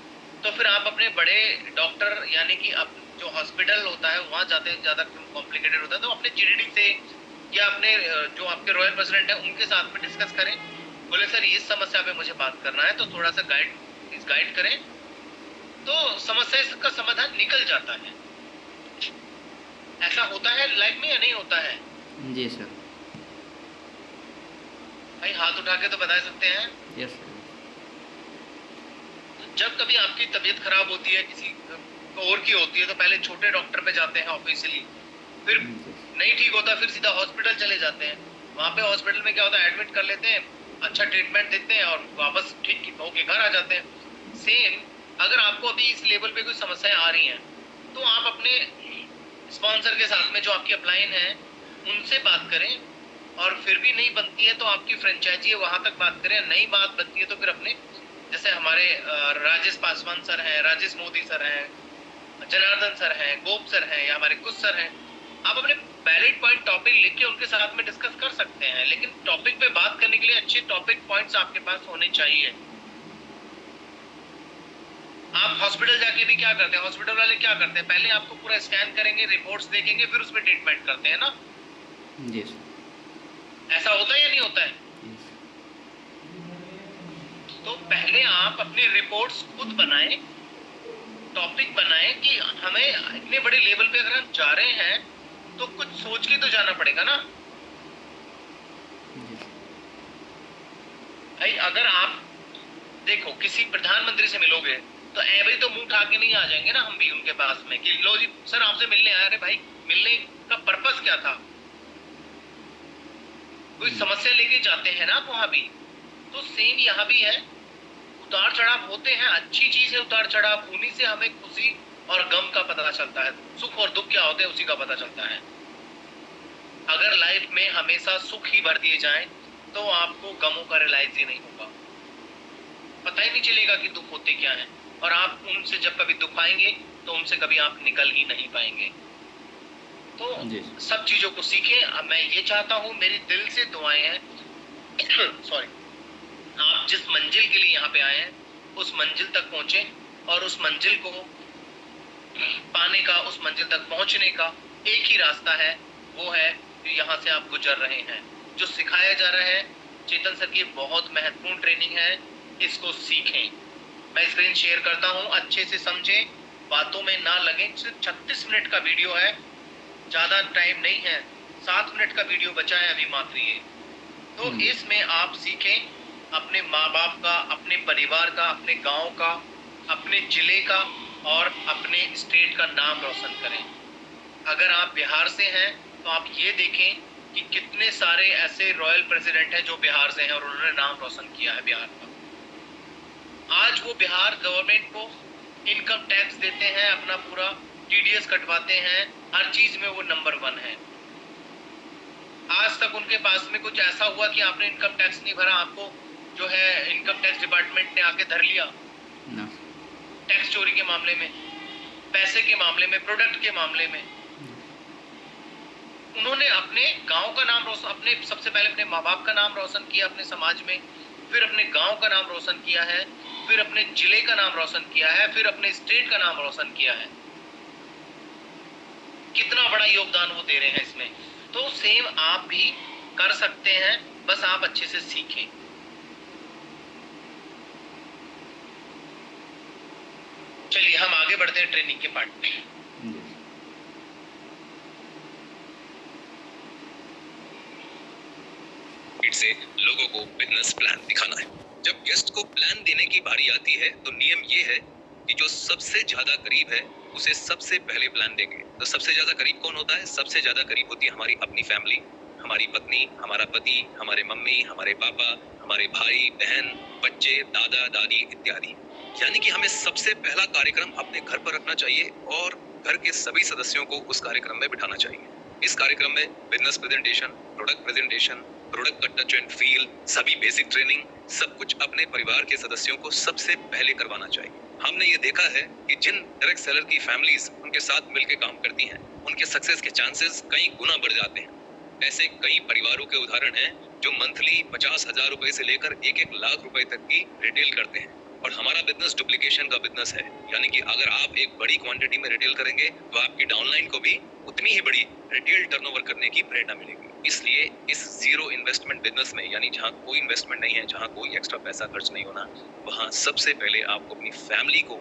तो फिर आप अपने बड़े डॉक्टर यानी कि जो हॉस्पिटल होता है वहाँ जाते हैं, ज़्यादा कॉम्प्लिकेटेड होता है तो अपने जीडीडी से या अपने जो आपके रॉयल प्रेसिडेंट है उनके साथ में डिस्कस करें। बोले सर इस समस्या पे मुझे बात करना है, तो थोड़ा सा गाइड करें, तो समस्या का समाधान निकल जाता है। ऐसा होता है लाइफ में या नहीं होता है? जी सर। भाई हाथ उठा के तो बता सकते हैं। Yes sir. जब कभी आपकी तबीयत खराब होती है, किसी और की होती है, तो पहले छोटे डॉक्टर पे जाते हैं ऑफिशियली, फिर नहीं ठीक होता फिर सीधा हॉस्पिटल चले जाते हैं। वहाँ पे हॉस्पिटल में क्या होता है, एडमिट कर लेते हैं, अच्छा ट्रीटमेंट देते हैं और वापस ठीक होके घर आ जाते हैं। सेम अगर आपको अभी इस लेवल पे कोई समस्याएं आ रही हैं, तो आप अपने स्पॉन्सर के साथ में जो आपकी अपलाइन है उनसे बात करें, और फिर भी नहीं बनती है तो आपकी फ्रेंचाइजी है वहाँ तक बात करें। नई बात बनती है तो फिर अपने, जैसे हमारे राजेश पासवान सर हैं, राजेश मोदी सर हैं, जनार्दन सर हैं, गोप सर हैं या हमारे कुछ सर हैं, आप अपने वैलिड पॉइंट टॉपिक लिख के उनके साथ में डिस्कस कर सकते हैं। लेकिन टॉपिक पे बात करने के लिए अच्छे टॉपिक पॉइंट्स आपके पास होने चाहिए। आप हॉस्पिटल जाके भी क्या करते हैं, हॉस्पिटल वाले क्या करते हैं, पहले आपको पूरा स्कैन करेंगे, रिपोर्ट्स देखेंगे, फिर उसमें ट्रीटमेंट करते हैं ना। जी सर। ऐसा होता है या नहीं होता है? तो पहले आप अपनी रिपोर्ट्स खुद बनाएं, टॉपिक बनाएं कि हमें इतने बड़े लेवल पे अगर हम जा रहे हैं तो कुछ सोच के तो जाना पड़ेगा ना भाई। अगर आप देखो किसी प्रधानमंत्री से मिलोगे तो ऐसे तो मुंह उठा के नहीं आ जाएंगे ना हम भी उनके पास में कि लो जी सर आपसे मिलने आए। अरे भाई मिलने का पर्पस क्या था, कोई समस्या लेके जाते हैं ना आप वहां भी। तो सेम यहाँ भी है, उतार चढ़ाव होते हैं, अच्छी चीज है उतार चढ़ाव, उन्हीं से हमें खुशी और गम का पता चलता है, सुख और दुख क्या होते हैं उसी का पता चलता है। अगर लाइफ में हमेशा सुख ही भर दिए जाएं तो आपको गमों का रियलाइज ही नहीं होगा, पता ही नहीं चलेगा कि दुख होते क्या हैं। और आप उनसे जब कभी दुख आएंगे तो उनसे कभी आप निकल ही नहीं पाएंगे। तो सब चीजों को सीखें। अब मैं ये चाहता हूँ, मेरी दिल से दुआएं हैं सॉरी, आप आप जिस मंजिल के लिए यहाँ पे आए हैं उस मंजिल तक पहुंचे, और उस मंजिल को पाने का, उस मंजिल तक पहुंचने का एक ही रास्ता है, वो है जो यहाँ से आप गुजर रहे हैं। जो सिखाया जा रहा है चेतन सर की बहुत महत्वपूर्ण ट्रेनिंग है, इसको सीखें। मैं स्क्रीन शेयर करता हूँ, अच्छे से समझें, बातों में ना लगें। सिर्फ 36 मिनट का वीडियो है, ज़्यादा टाइम नहीं है, 7 मिनट का वीडियो बचा है अभी मात्र ये। तो इसमें आप सीखें अपने माँ बाप का, अपने परिवार का, अपने गांव का, अपने जिले का और अपने स्टेट का नाम रोशन करें। अगर आप बिहार से हैं तो आप ये देखें कि कितने सारे ऐसे रॉयल प्रेसिडेंट हैं जो बिहार से हैं और उन्होंने नाम रोशन किया है बिहार का। आज वो बिहार गवर्नमेंट को इनकम टैक्स देते हैं, अपना पूरा टीडीएस कटवाते हैं, हर चीज में वो नंबर 1 है। आज तक उनके पास में कुछ ऐसा हुआ कि आपने इनकम टैक्स नहीं भरा, आपको जो है इनकम टैक्स डिपार्टमेंट ने आके धर लिया? टैक्स चोरी के मामले में, पैसे के मामले में, प्रोडक्ट के मामले में। उन्होंने अपने गांव का नाम रोशन, अपने सबसे पहले अपने माँ बाप का नाम रोशन किया अपने समाज में, फिर अपने गांव का नाम रोशन किया है, फिर अपने जिले का नाम रोशन किया है, फिर अपने स्टेट का नाम रोशन किया है। कितना बड़ा योगदान वो दे रहे हैं इसमें। तो सेम आप भी कर सकते हैं, बस आप अच्छे से सीखें। चलिए हम आगे बढ़ते हैं ट्रेनिंग के पार्ट में। से लोगों को बिजनेस प्लान दिखाना है। जब गेस्ट को प्लान देने की बारी आती है तो नियम ये है कि जो सबसे ज्यादा करीब है उसे सबसे पहले प्लान देंगे। तो सबसे ज्यादा करीब कौन होता है? सबसे ज्यादा करीब होती है हमारी अपनी फैमिली, हमारी पत्नी, हमारा पति, हमारे मम्मी, हमारे पापा, हमारे भाई बहन, बच्चे, दादा दादी इत्यादि। यानी कि हमें सबसे पहला कार्यक्रम अपने घर पर रखना चाहिए और घर के सभी सदस्यों को उस कार्यक्रम में बिठाना चाहिए। इस कार्यक्रम में बिजनेस प्रेजेंटेशन, प्रोडक्ट का टच एंड फील, सभी बेसिक ट्रेनिंग, सब कुछ अपने परिवार के सदस्यों को सबसे पहले करवाना चाहिए। हमने ये देखा है कि जिन डायरेक्ट सेलर की फैमिलीज उनके साथ मिलकर काम करती हैं, उनके सक्सेस के चांसेस कई गुना बढ़ जाते हैं। ऐसे कई परिवारों के उदाहरण हैं जो मंथली 50,000 रुपए से लेकर 1-1 लाख रुपए तक की रिटेल करते हैं। और हमारा बिजनेस डुप्लीकेशन का बिजनेस है, यानी कि अगर आप एक बड़ी क्वांटिटी में रिटेल करेंगे तो आपकी डाउनलाइन को भी उतनी ही बड़ी रिटेल टर्नओवर करने की प्रेरणा मिलेगी। इसलिए इस जीरो इन्वेस्टमेंट बिजनेस में, यानी जहाँ कोई इन्वेस्टमेंट नहीं है, जहाँ कोई एक्स्ट्रा पैसा खर्च नहीं होना, वहाँ सबसे पहले आपको अपनी फैमिली को,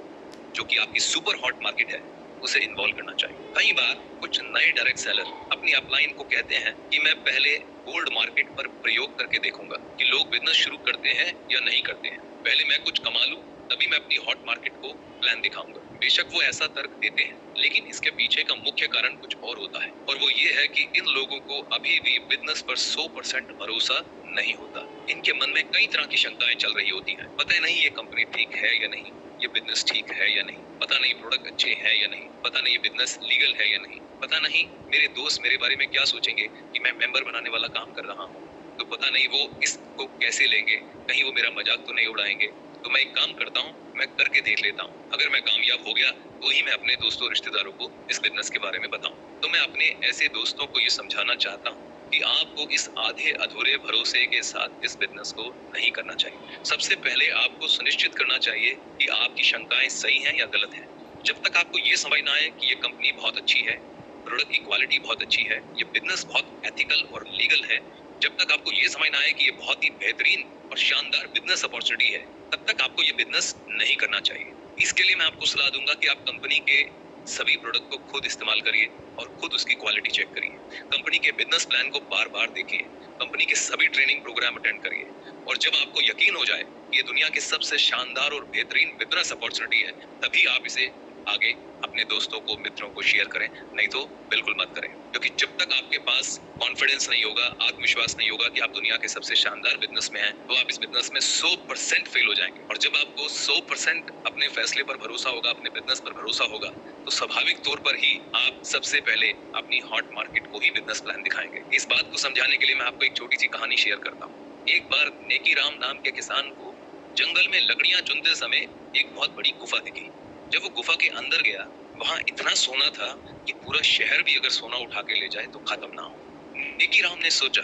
जो कि आपकी सुपर हॉट मार्केट है, उसे इन्वॉल्व करना चाहिए। कई बार कुछ नए डायरेक्ट सेलर अपनी अपलाइन को कहते हैं कि मैं पहले गोल्ड मार्केट पर प्रयोग करके देखूंगा कि लोग बिजनेस शुरू करते हैं या नहीं करते हैं। पहले मैं कुछ कमा लूं, तभी मैं अपनी हॉट मार्केट को प्लान दिखाऊंगा। बेशक वो ऐसा तर्क देते हैं, लेकिन इसके पीछे का मुख्य कारण कुछ और होता है, और वो ये है कि इन लोगों को अभी भी बिजनेस पर 100% भरोसा नहीं होता। इनके मन में कई तरह की शंकाएं चल रही होती हैं। पता नहीं ये कंपनी ठीक है या नहीं, ये बिजनेस ठीक है या नहीं, पता नहीं प्रोडक्ट अच्छे हैं या नहीं, पता नहीं ये बिजनेस लीगल है या नहीं, पता नहीं मेरे दोस्त मेरे बारे में क्या सोचेंगे कि मैं मेंबर बनाने वाला काम कर रहा हूँ, तो पता नहीं वो इसको कैसे लेंगे, कहीं वो मेरा मजाक तो नहीं उड़ाएंगे। तो मैं एक काम करता हूँ, मैं करके देख लेता हूँ, अगर मैं कामयाब हो गया तो ही मैं अपने दोस्तों रिश्तेदारों को इस बिजनेस के बारे में बताऊँ। तो मैं अपने ऐसे दोस्तों को ये समझाना चाहता हूँ कि आपको इस आधे अधूरे भरोसे के साथ इस बिजनेस को नहीं करना चाहिए। सबसे पहले आपको सुनिश्चित करना चाहिए कि आपकी शंकाएं सही हैं या गलत हैं। जब तक आपको ये समझ ना आए कि ये कंपनी बहुत अच्छी है, प्रोडक्ट की क्वालिटी बहुत अच्छी है, ये बिजनेस बहुत एथिकल और लीगल है, जब तक आपको ये समझ ना आए कि ये बहुत ही बेहतरीन और शानदार बिजनेस अपॉर्चुनिटी है, तब तक आपको ये बिजनेस नहीं करना चाहिए। इसके लिए मैं आपको सलाह दूंगा कि आप कंपनी के सभी प्रोडक्ट को खुद इस्तेमाल करिए और खुद उसकी क्वालिटी चेक करिए। कंपनी के बिजनेस प्लान को बार बार देखिए, कंपनी के सभी ट्रेनिंग प्रोग्राम अटेंड करिए, और जब आपको यकीन हो जाए कि ये दुनिया की सबसे शानदार और बेहतरीन बिजनेस अपॉर्चुनिटी है, तभी आप इसे आगे अपने दोस्तों को, मित्रों को शेयर करें, नहीं तो बिल्कुल मत करें। क्योंकि जब तक आपके पास कॉन्फिडेंस नहीं होगा, आत्मविश्वास नहीं होगा कि आप दुनिया के सबसे शानदार बिजनेस में हैं, तो आप इस बिजनेस में 100% फेल हो जाएंगे। और जब आपको 100% अपने फैसले पर भरोसा होगा, अपने बिजनेस पर भरोसा होगा, तो स्वाभाविक तौर पर ही आप सबसे पहले अपनी हॉट मार्केट को ही बिजनेस प्लान दिखाएंगे। इस बात को समझाने के लिए मैं आपको एक छोटी सी कहानी शेयर करता हूँ। एक बार नेकी राम नाम के किसान को जंगल में लकड़ियां चुनते समय एक बहुत बड़ी गुफा दिखी। जब वो गुफा के अंदर गया, वहां इतना सोना था कि पूरा शहर भी अगर सोना उठा के ले जाए तो खत्म ना हो। नेकी राम ने सोचा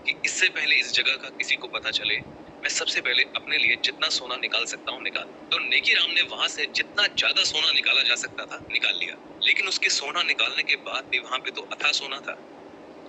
कि इससे पहले इस जगह का किसी को पता चले, मैं सबसे पहले अपने लिए जितना सोना निकाल सकता हूँ निकाल। तो नेकी राम ने वहां से जितना ज्यादा सोना निकाला जा सकता था निकाल लिया, लेकिन उसके सोना निकालने के बाद भी वहां पे तो अथाह सोना था।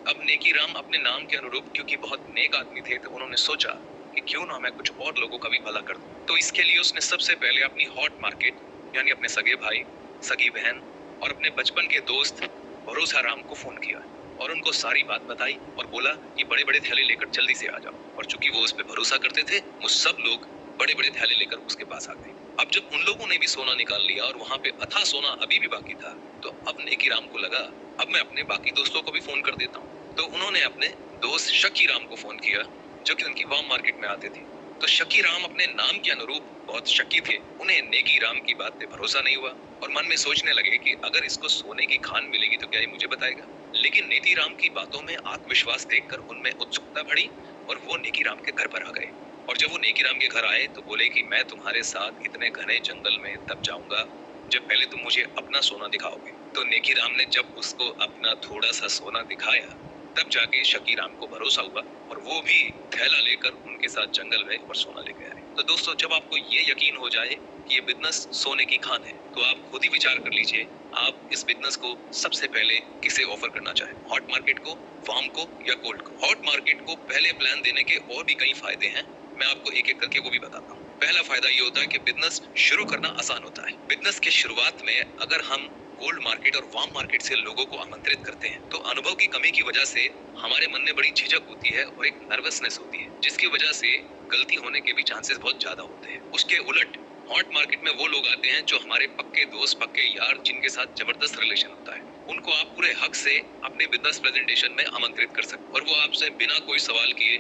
अब नेकी राम अपने नाम के अनुरूप क्योंकि बहुत नेक आदमी थे, तो उन्होंने सोचा कि क्यों ना मैं कुछ और लोगों का भी भला कर दूं। तो इसके लिए उसने सबसे पहले अपनी हॉट मार्केट यानी अपने सगे भाई, सगी बहन और अपने बचपन के दोस्त भरोसा राम को फोन किया और उनको सारी बात बताई और बोला कि बड़े बड़े थैले लेकर जल्दी से आ जाओ। और चूंकि वो उस पर भरोसा करते थे, वो सब लोग बड़े बड़े थैले लेकर उसके पास आ गए। अब जब उन लोगों ने भी सोना निकाल लिया और वहां पे अथाह सोना अभी भी बाकी था, तो अब नेकी राम को लगा अब मैं अपने बाकी दोस्तों को भी फोन कर देता हूँ। तो उन्होंने अपने दोस्त शकी राम को फोन किया जो कि उनकी वाम मार्केट में आते थे। तो शकी राम अपने नाम के अनुरूप बहुत शकी थे, उन्हें नेकी राम की बात पे भरोसा नहीं हुआ और मन में सोचने लगे कि अगर इसको सोने की खान मिलेगी तो क्या ये मुझे बताएगा। लेकिन नेकी राम की बातों में आत्मविश्वास देखकर उनमें उत्सुकता बढ़ी और वो नेकी राम के घर पर आ गए। और जब वो नेकी राम के घर आए तो बोले कि मैं तुम्हारे साथ इतने घने जंगल में तब जाऊंगा जब पहले तुम मुझे अपना सोना दिखाओगे। तो नेकी राम ने जब उसको अपना थोड़ा सा सोना दिखाया तब जाके शकी राम को भरोसा हुआ और वो भी थैला लेकर उनके साथ जंगल गए और सोना लेके आए। तो दोस्तों, जब आपको ये यकीन हो जाए कि ये बिजनेस सोने की खान है, तो आप खुद ही विचार कर लीजिए आप इस बिजनेस को सबसे पहले किसे ऑफर करना चाहें, हॉट मार्केट को, वार्म को या कोल्ड को। हॉट मार्केट को पहले प्लान देने के और भी कई फायदे हैं, मैं आपको एक एक करके वो भी बताता हूँ। पहला फायदा ये होता है कि बिजनेस शुरू करना आसान होता है। बिजनेस के शुरुआत में अगर हम कोल्ड मार्केट और वार्म मार्केट से लोगों को आमंत्रित करते हैं तो अनुभव की कमी की वजह से हमारे मन में बड़ी झिझक होती है और एक नर्वसनेस होती है, जिसकी वजह से गलती होने के भी चांसेस बहुत ज्यादा होते हैं। उसके उलट हॉट मार्केट में वो लोग आते हैं जो हमारे पक्के दोस्त, पक्के यार, जिनके साथ जबरदस्त रिलेशन होता है। उनको आप पूरे हक से अपने बिजनेस प्रेजेंटेशन में आमंत्रित कर सकते और वो आपसे बिना कोई सवाल किए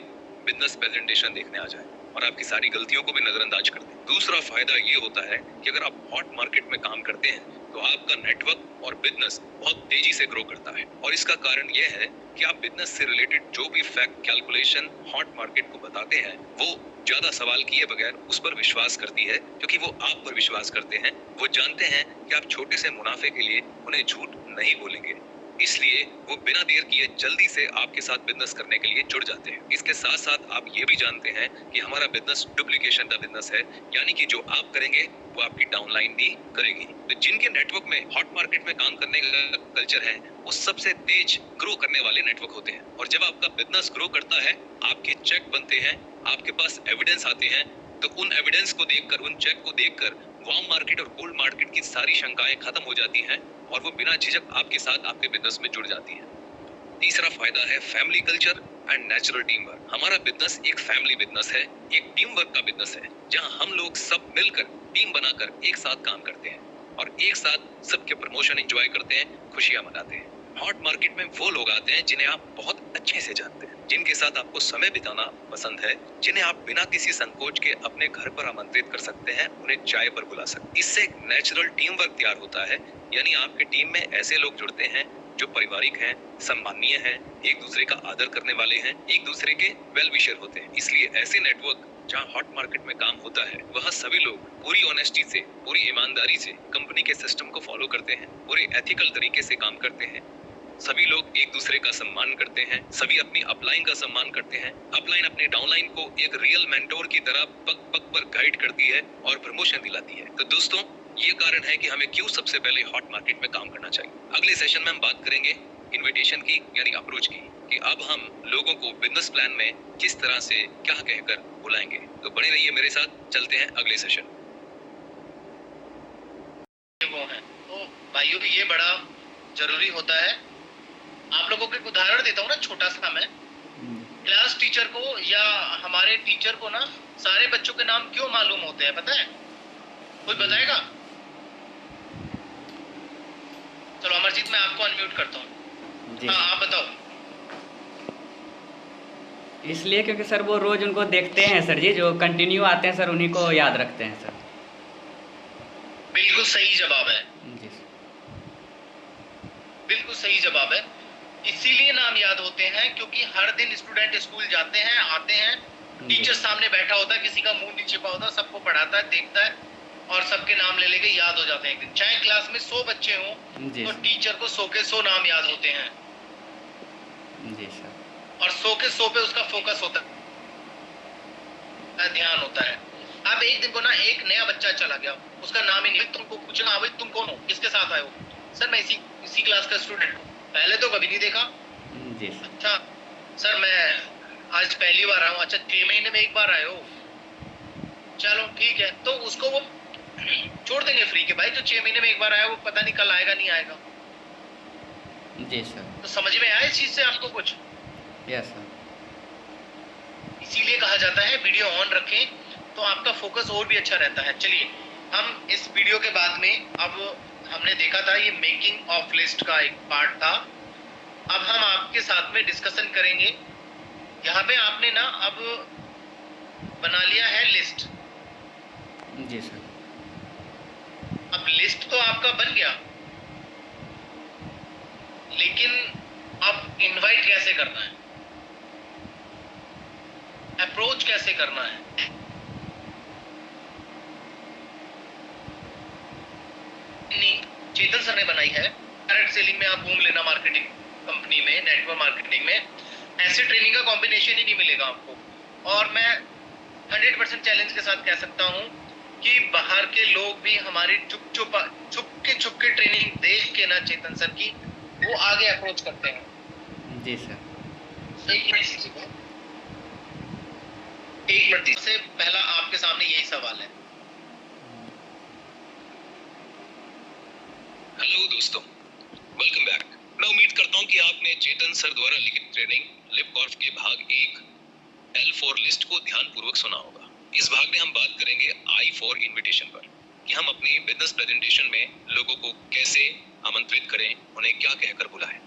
बिजनेस प्रेजेंटेशन देखने आ जाए और आपकी सारी गलतियों को भी नजरअंदाज कर दे। दूसरा फायदा ये होता है कि अगर आप हॉट मार्केट में काम करते हैं तो आपका नेटवर्क और बिजनेस बहुत तेजी से ग्रो करता है। और इसका कारण यह है कि आप बिजनेस से रिलेटेड जो भी फैक्ट, कैलकुलेशन हॉट मार्केट को बताते हैं वो ज्यादा सवाल किए बगैर उस पर विश्वास करती है, क्योंकि वो आप पर विश्वास करते हैं। वो जानते हैं कि आप छोटे से मुनाफे के लिए उन्हें झूठ नहीं बोलेंगे, इसलिए वो बिना देर किए जल्दी से आपके साथ बिजनेस करने के लिए जुड़ जाते हैं। इसके साथ साथ आप ये भी जानते हैं कि हमारा बिजनेस डुप्लीकेशन का बिजनेस है, यानी कि जो आप करेंगे वो आपकी डाउनलाइन भी करेगी। तो जिनके नेटवर्क में हॉट मार्केट में काम करने का कल्चर है वो सबसे तेज ग्रो करने वाले नेटवर्क होते हैं। और जब आपका बिजनेस ग्रो करता है, आपके चेक बनते हैं, आपके पास एविडेंस आते हैं, तो उन एविडेंस को देखकर, उन चेक को देखकर वार्म मार्केट और कोल्ड मार्केट की सारी शंकाएं खत्म हो जाती हैं और वो बिना झिझक आपके साथ आपके बिजनेस में जुड़ जाती हैं। तीसरा फायदा है family culture and natural team work. हमारा बिजनेस एक फैमिली बिजनेस है, एक टीम वर्क का बिजनेस है, जहां हम लोग सब मिलकर टीम बनाकर एक साथ काम करते हैं और एक साथ सबके प्रमोशन एंजॉय करते हैं, खुशियां मनाते हैं। हॉट मार्केट में वो लोग आते हैं जिन्हें आप बहुत अच्छे से जानते हैं, जिनके साथ आपको समय बिताना पसंद है, जिन्हें आप बिना किसी संकोच के अपने घर पर आमंत्रित कर सकते हैं, उन्हें चाय पर बुला सकते हैं। इससे एक नेचुरल टीम वर्क तैयार होता है, यानी आपकी टीम में ऐसे लोग जुड़ते हैं जो पारिवारिक हैं, सम्माननीय हैं, एक दूसरे का आदर करने वाले हैं, एक दूसरे के वेल विशर होते हैं। इसलिए ऐसे नेटवर्क जहां हॉट मार्केट में काम होता है वहां सभी लोग पूरी ऑनेस्टी से, पूरी ईमानदारी से कंपनी के सिस्टम को फॉलो करते हैं, पूरे एथिकल तरीके से काम करते हैं। सभी लोग एक दूसरे का सम्मान करते हैं, सभी अपनी अपलाइन का सम्मान करते हैं। अपलाइन अपने डाउनलाइन को एक रियल मेंटोर की तरह पग पग पर गाइड करती है और प्रमोशन दिलाती है। तो दोस्तों, ये कारण है कि हमें क्यों सबसे पहले हॉट मार्केट में काम करना चाहिए। अगले सेशन में हम बात करेंगे इन्विटेशन की, यानी अप्रोच की, कि अब हम लोगों को बिजनेस प्लान में किस तरह से क्या कहकर बुलाएंगे। तो बने रहिए मेरे साथ, चलते हैं अगले सेशन। वो है तो भाइयों, ये बड़ा जरूरी होता है। आप लोगों को एक उदाहरण देता हूँ ना, छोटा सा। मैं क्लास टीचर को या हमारे टीचर को ना सारे बच्चों के नाम क्यों मालूम होते हैं, पता है? कोई बताएगा? चलो अमरजीत, मैं आपको अनम्यूट करता हूँ। हाँ, आप बताओ। इसलिए क्योंकि सर वो रोज उनको देखते हैं सर जी, जो कंटिन्यू आते हैं सर उन्हीं को याद रखते हैं सर। बिल्कुल सही जवाब है, जी बिल्कुल सही जवाब है। इसीलिए नाम याद होते हैं क्योंकि हर दिन स्टूडेंट स्कूल जाते हैं, आते हैं, टीचर सामने बैठा होता है, किसी का मुंह नहीं छिपा होता, सबको पढ़ाता है, देखता है और सबके नाम ले लेके याद हो जाते हैं एक दिन। चाहे क्लास में 100 बच्चे हों तो टीचर को 100 के 100 नाम याद होते हैं। जी सर। और 100 के 100 पे उसका फोकस होता ध्यान होता है। अब एक दिन को ना एक नया बच्चा चला गया, उसका नाम ही नहीं, तुमको पूछना भाई तुम कौन हो, किसके साथ आए हो, सर मैं इसी क्लास का स्टूडेंट हूँ। पहले तो कभी नहीं देखा। जी सर। अच्छा सर मैं आज पहली बार आया हूँ। अच्छा 6 महीने में एक बार आए हो, चलो ठीक है। तो उसको वो छोड़ देंगे फ्री के, भाई जो 6 महीने में एक बार आया वो पता नहीं कल आएगा नहीं आएगा। जी सर। तो समझ में आया इस चीज से आपको कुछ? Yes sir. इसीलिए कहा जाता है वीडियो ऑन रखें तो आपका फोकस और भी अच्छा रहता है। चलिए हम इस वीडियो के बाद में, अब हमने देखा था ये मेकिंग ऑफ लिस्ट का एक पार्ट था, अब हम आपके साथ में डिस्कशन करेंगे। यहाँ पे आपने ना अब बना लिया है लिस्ट। जी सर। अब लिस्ट तो आपका बन गया, लेकिन अब इनवाइट कैसे करना है, अप्रोच कैसे करना है? चेतन सर ने बनाई है। डायरेक्ट सेलिंग में आप घूम लेना, मार्केटिंग कंपनी में, नेटवर्क मार्केटिंग में ऐसे ट्रेनिंग का कॉम्बिनेशन ही नहीं मिलेगा आपको। और मैं 100% चैलेंज के साथ कह सकता हूं कि बाहर के लोग भी हमारी छुप के ट्रेनिंग देख के ना चेतन सर की, वो आगे अप्रोच करते हैं। जी सर। एक मिनट से पहला आपके सामने यही सवाल है। हेलो दोस्तों, वेलकम बैक। मैं उम्मीद करता हूं कि आपने चेतन सर द्वारा लिखित ट्रेनिंग लिपकॉर्फ के भाग 1 L फॉर लिस्ट को ध्यानपूर्वक सुना होगा। इस भाग में हम बात करेंगे I फॉर इनविटेशन पर, कि हम अपनी बिजनेस प्रेजेंटेशन में लोगों को कैसे आमंत्रित करें, उन्हें क्या कहकर बुलाएं।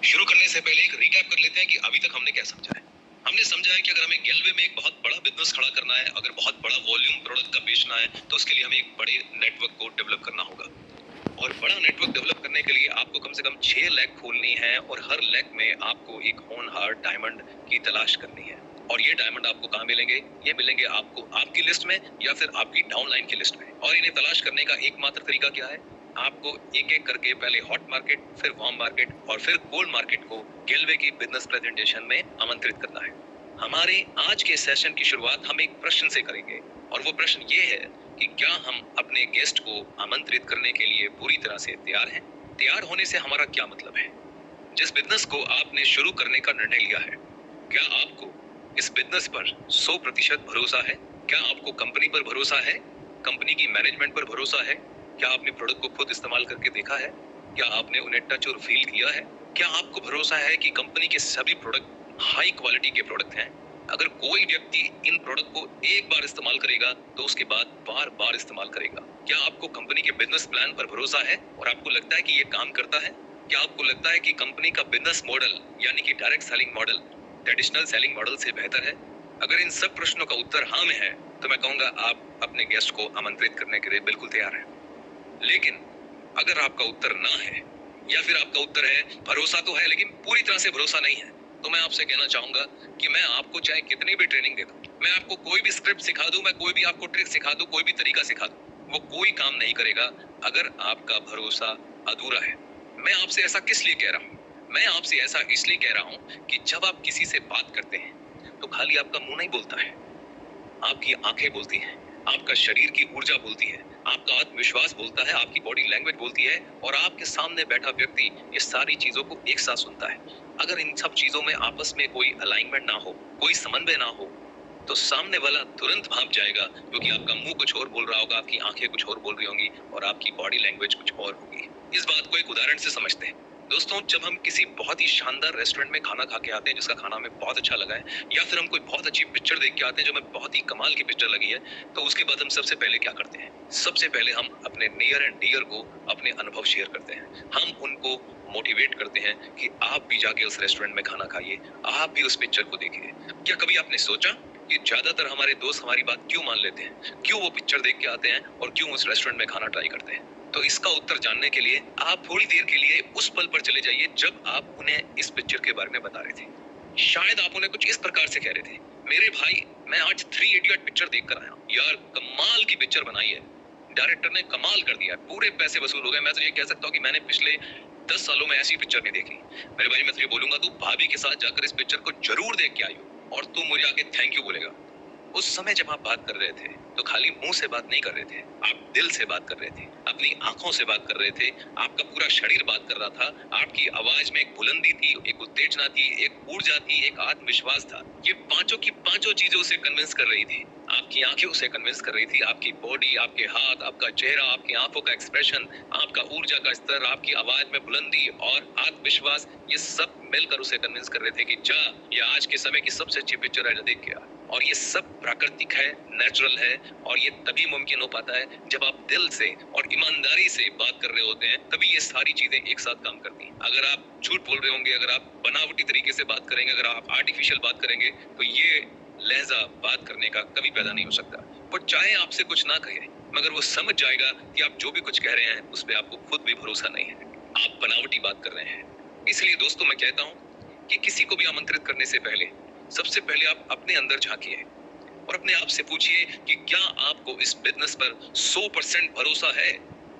शुरू करने से पहले एक रिकैप कर लेते हैं कि अभी तक हमने क्या समझा है। हमने समझा है कि अगर हमें गैलवे में एक बहुत बड़ा बिजनेस खड़ा करना है, अगर बहुत बड़ा वॉल्यूम प्रोडक्ट का बेचना है, तो उसके लिए हमें एक बड़े नेटवर्क को डेवलप करना होगा। और बड़ा नेटवर्क डेवलप करने के लिए आपको कम से कम 6 लैग खोलनी है, और हर लैग में आपको एक होनहार डायमंड की तलाश करनी है। और ये डायमंड आपको कहाँ मिलेंगे? ये मिलेंगे आपको आपकी लिस्ट में या फिर आपकी डाउनलाइन की लिस्ट में। और इन्हें तलाश करने का एकमात्र तरीका क्या है? आपको एक एक करके पहले हॉट मार्केट, फिर वार्म मार्केट और फिर कोल्ड मार्केट को गैलवे की बिजनेस प्रेजेंटेशन में आमंत्रित करना है। हमारे आज के सेशन की शुरुआत हम एक प्रश्न से करेंगे, और वो प्रश्न ये है कि क्या हम अपने गेस्ट को आमंत्रित करने के लिए पूरी तरह से तैयार हैं? तैयार होने से हमारा क्या मतलब है? जिस बिजनेस को आपने शुरू करने का निर्णय लिया है, क्या आपको इस बिजनेस पर 100% भरोसा है? क्या आपको कंपनी पर भरोसा है? कंपनी की मैनेजमेंट पर भरोसा है? क्या आपने प्रोडक्ट को खुद इस्तेमाल करके देखा है? क्या आपने उन्हें टच और फील किया है? क्या आपको भरोसा है कि कंपनी के सभी प्रोडक्ट हाई क्वालिटी के प्रोडक्ट हैं? अगर कोई व्यक्ति इन प्रोडक्ट को एक बार इस्तेमाल करेगा तो उसके बाद बार बार इस्तेमाल करेगा। क्या आपको कंपनी के बिजनेस प्लान पर भरोसा है और आपको लगता है कि ये काम करता है? क्या आपको लगता है कि कंपनी का बिजनेस मॉडल यानी कि direct selling model traditional selling model से बेहतर है? अगर इन सब प्रश्नों का उत्तर हाँ में है तो मैं कहूंगा आप अपने गेस्ट को आमंत्रित करने के लिए बिल्कुल तैयार हैं। लेकिन अगर आपका उत्तर ना है, या फिर आपका उत्तर है भरोसा तो है लेकिन पूरी तरह से भरोसा नहीं है, तो मैं आपसे कहना चाहूंगा कि मैं आपको चाहे कितनी भी ट्रेनिंग दे दूं, मैं आपको कोई भी स्क्रिप्ट सिखा दूं, मैं कोई भी आपको ट्रिक सिखा दूं, कोई भी तरीका सिखा दूं, वो कोई काम नहीं करेगा अगर आपका भरोसा अधूरा है। मैं आपसे ऐसा किस लिए कह रहा हूँ? मैं आपसे ऐसा इसलिए कह रहा हूँ कि जब आप किसी से बात करते हैं तो खाली आपका मुंह नहीं बोलता है, आपकी आंखें बोलती हैं, आपका शरीर की ऊर्जा बोलती है, आपका आत्मविश्वास बोलता है, आपकी बॉडी लैंग्वेज बोलती है, और आपके सामने बैठा व्यक्ति ये सारी चीजों को एक साथ सुनता है। अगर इन सब चीजों में आपस में कोई अलाइनमेंट ना हो, कोई समन्वय ना हो, तो सामने वाला तुरंत भाप जाएगा, क्योंकि आपका मुंह कुछ और बोल रहा होगा, आपकी आंखें कुछ और बोल रही होंगी और आपकी बॉडी लैंग्वेज कुछ और होगी। इस बात को एक उदाहरण से समझते हैं। दोस्तों, जब हम किसी बहुत ही शानदार रेस्टोरेंट में खाना खा के आते हैं जिसका खाना हमें बहुत अच्छा लगा है, या फिर हम कोई बहुत अच्छी पिक्चर देख के आते हैं जो हमें बहुत ही कमाल की पिक्चर लगी है, तो उसके बाद हम सबसे पहले क्या करते हैं? सबसे पहले हम अपने नियर एंड डियर को अपने अनुभव शेयर करते हैं। हम उनको मोटिवेट करते हैं कि आप भी जाके उस रेस्टोरेंट में खाना खाइए, आप भी उस पिक्चर को देखिए। क्या कभी आपने सोचा कि ज्यादातर हमारे दोस्त हमारी बात क्यों मान लेते हैं, क्यों वो पिक्चर देख के आते हैं और क्यों उस रेस्टोरेंट में खाना ट्राई करते हैं? तो इसका उत्तर जानने के लिए आप थोड़ी देर के लिए उस पल पर चले जाइए जब आप उन्हें इस पिक्चर के बारे में बता रहे थे। शायद आप उन्हें कुछ इस प्रकार से कह रहे थे, मेरे भाई मैं आज 3 इडियट पिक्चर देख कर आया हूँ, यार कमाल की पिक्चर बनाई है, डायरेक्टर ने कमाल कर दिया, पूरे पैसे वसूल हो गए। मैं तो ये कह सकता हूँ कि मैंने पिछले 10 सालों में ऐसी पिक्चर नहीं देखी। मेरे भाई मैं तुझे बोलूंगा, तू भाभी के साथ जाकर इस पिक्चर को जरूर देख के आई हो और तू मुझे आके थैंक यू बोलेगा। उस समय जब आप बात कर रहे थे तो खाली मुंह से बात नहीं कर रहे थे, आप दिल से बात कर रहे थे, अपनी आंखों से बात कर रहे थे, आपका पूरा शरीर बात कर रहा था। आपकी आवाज में एक बुलंदी थी, एक उत्तेजना थी, एक ऊर्जा थी, एक आत्मविश्वास था। ये पांचों की पांचों चीजों से कन्विंस कर रही थी। आपकी आंखें उसे कन्विंस कर रही थी, आपकी बॉडी, आपके हाथ, आपका चेहरा, आपकी आंखों का एक्सप्रेशन, आपका ऊर्जा का स्तर, आपकी आवाज में बुलंदी और आत्मविश्वास, ये सब मिलकर उसे कन्विंस कर रहे थे कि जा, ये आज के समय की सबसे अच्छी पिक्चर है, देख के आ। और ये सब प्राकृतिक है, नेचुरल है, और ये तभी मुमकिन हो पाता है जब आप दिल से और ईमानदारी से बात कर रहे होते हैं, तभी ये सारी चीजें एक साथ काम करती हैं। अगर आप झूठ बोल रहे होंगे, अगर आप बनावटी तरीके से बात करेंगे, अगर आप आर्टिफिशियल बात करेंगे, तो ये लहजा बात करने का कभी पैदा नहीं हो सकता। वो चाहे आपसे कुछ ना कहे, मगर वो समझ जाएगा कि आप जो भी कुछ कह रहे हैं उस पर आपको खुद भी भरोसा नहीं है, आप बनावटी बात कर रहे हैं। इसलिए दोस्तों, मैं कहता हूँ कि किसी को भी आमंत्रित करने से पहले सबसे पहले आप अपने अंदर झांकिए और अपने आप से पूछिए कि क्या आपको इस बिजनेस पर 100% भरोसा है,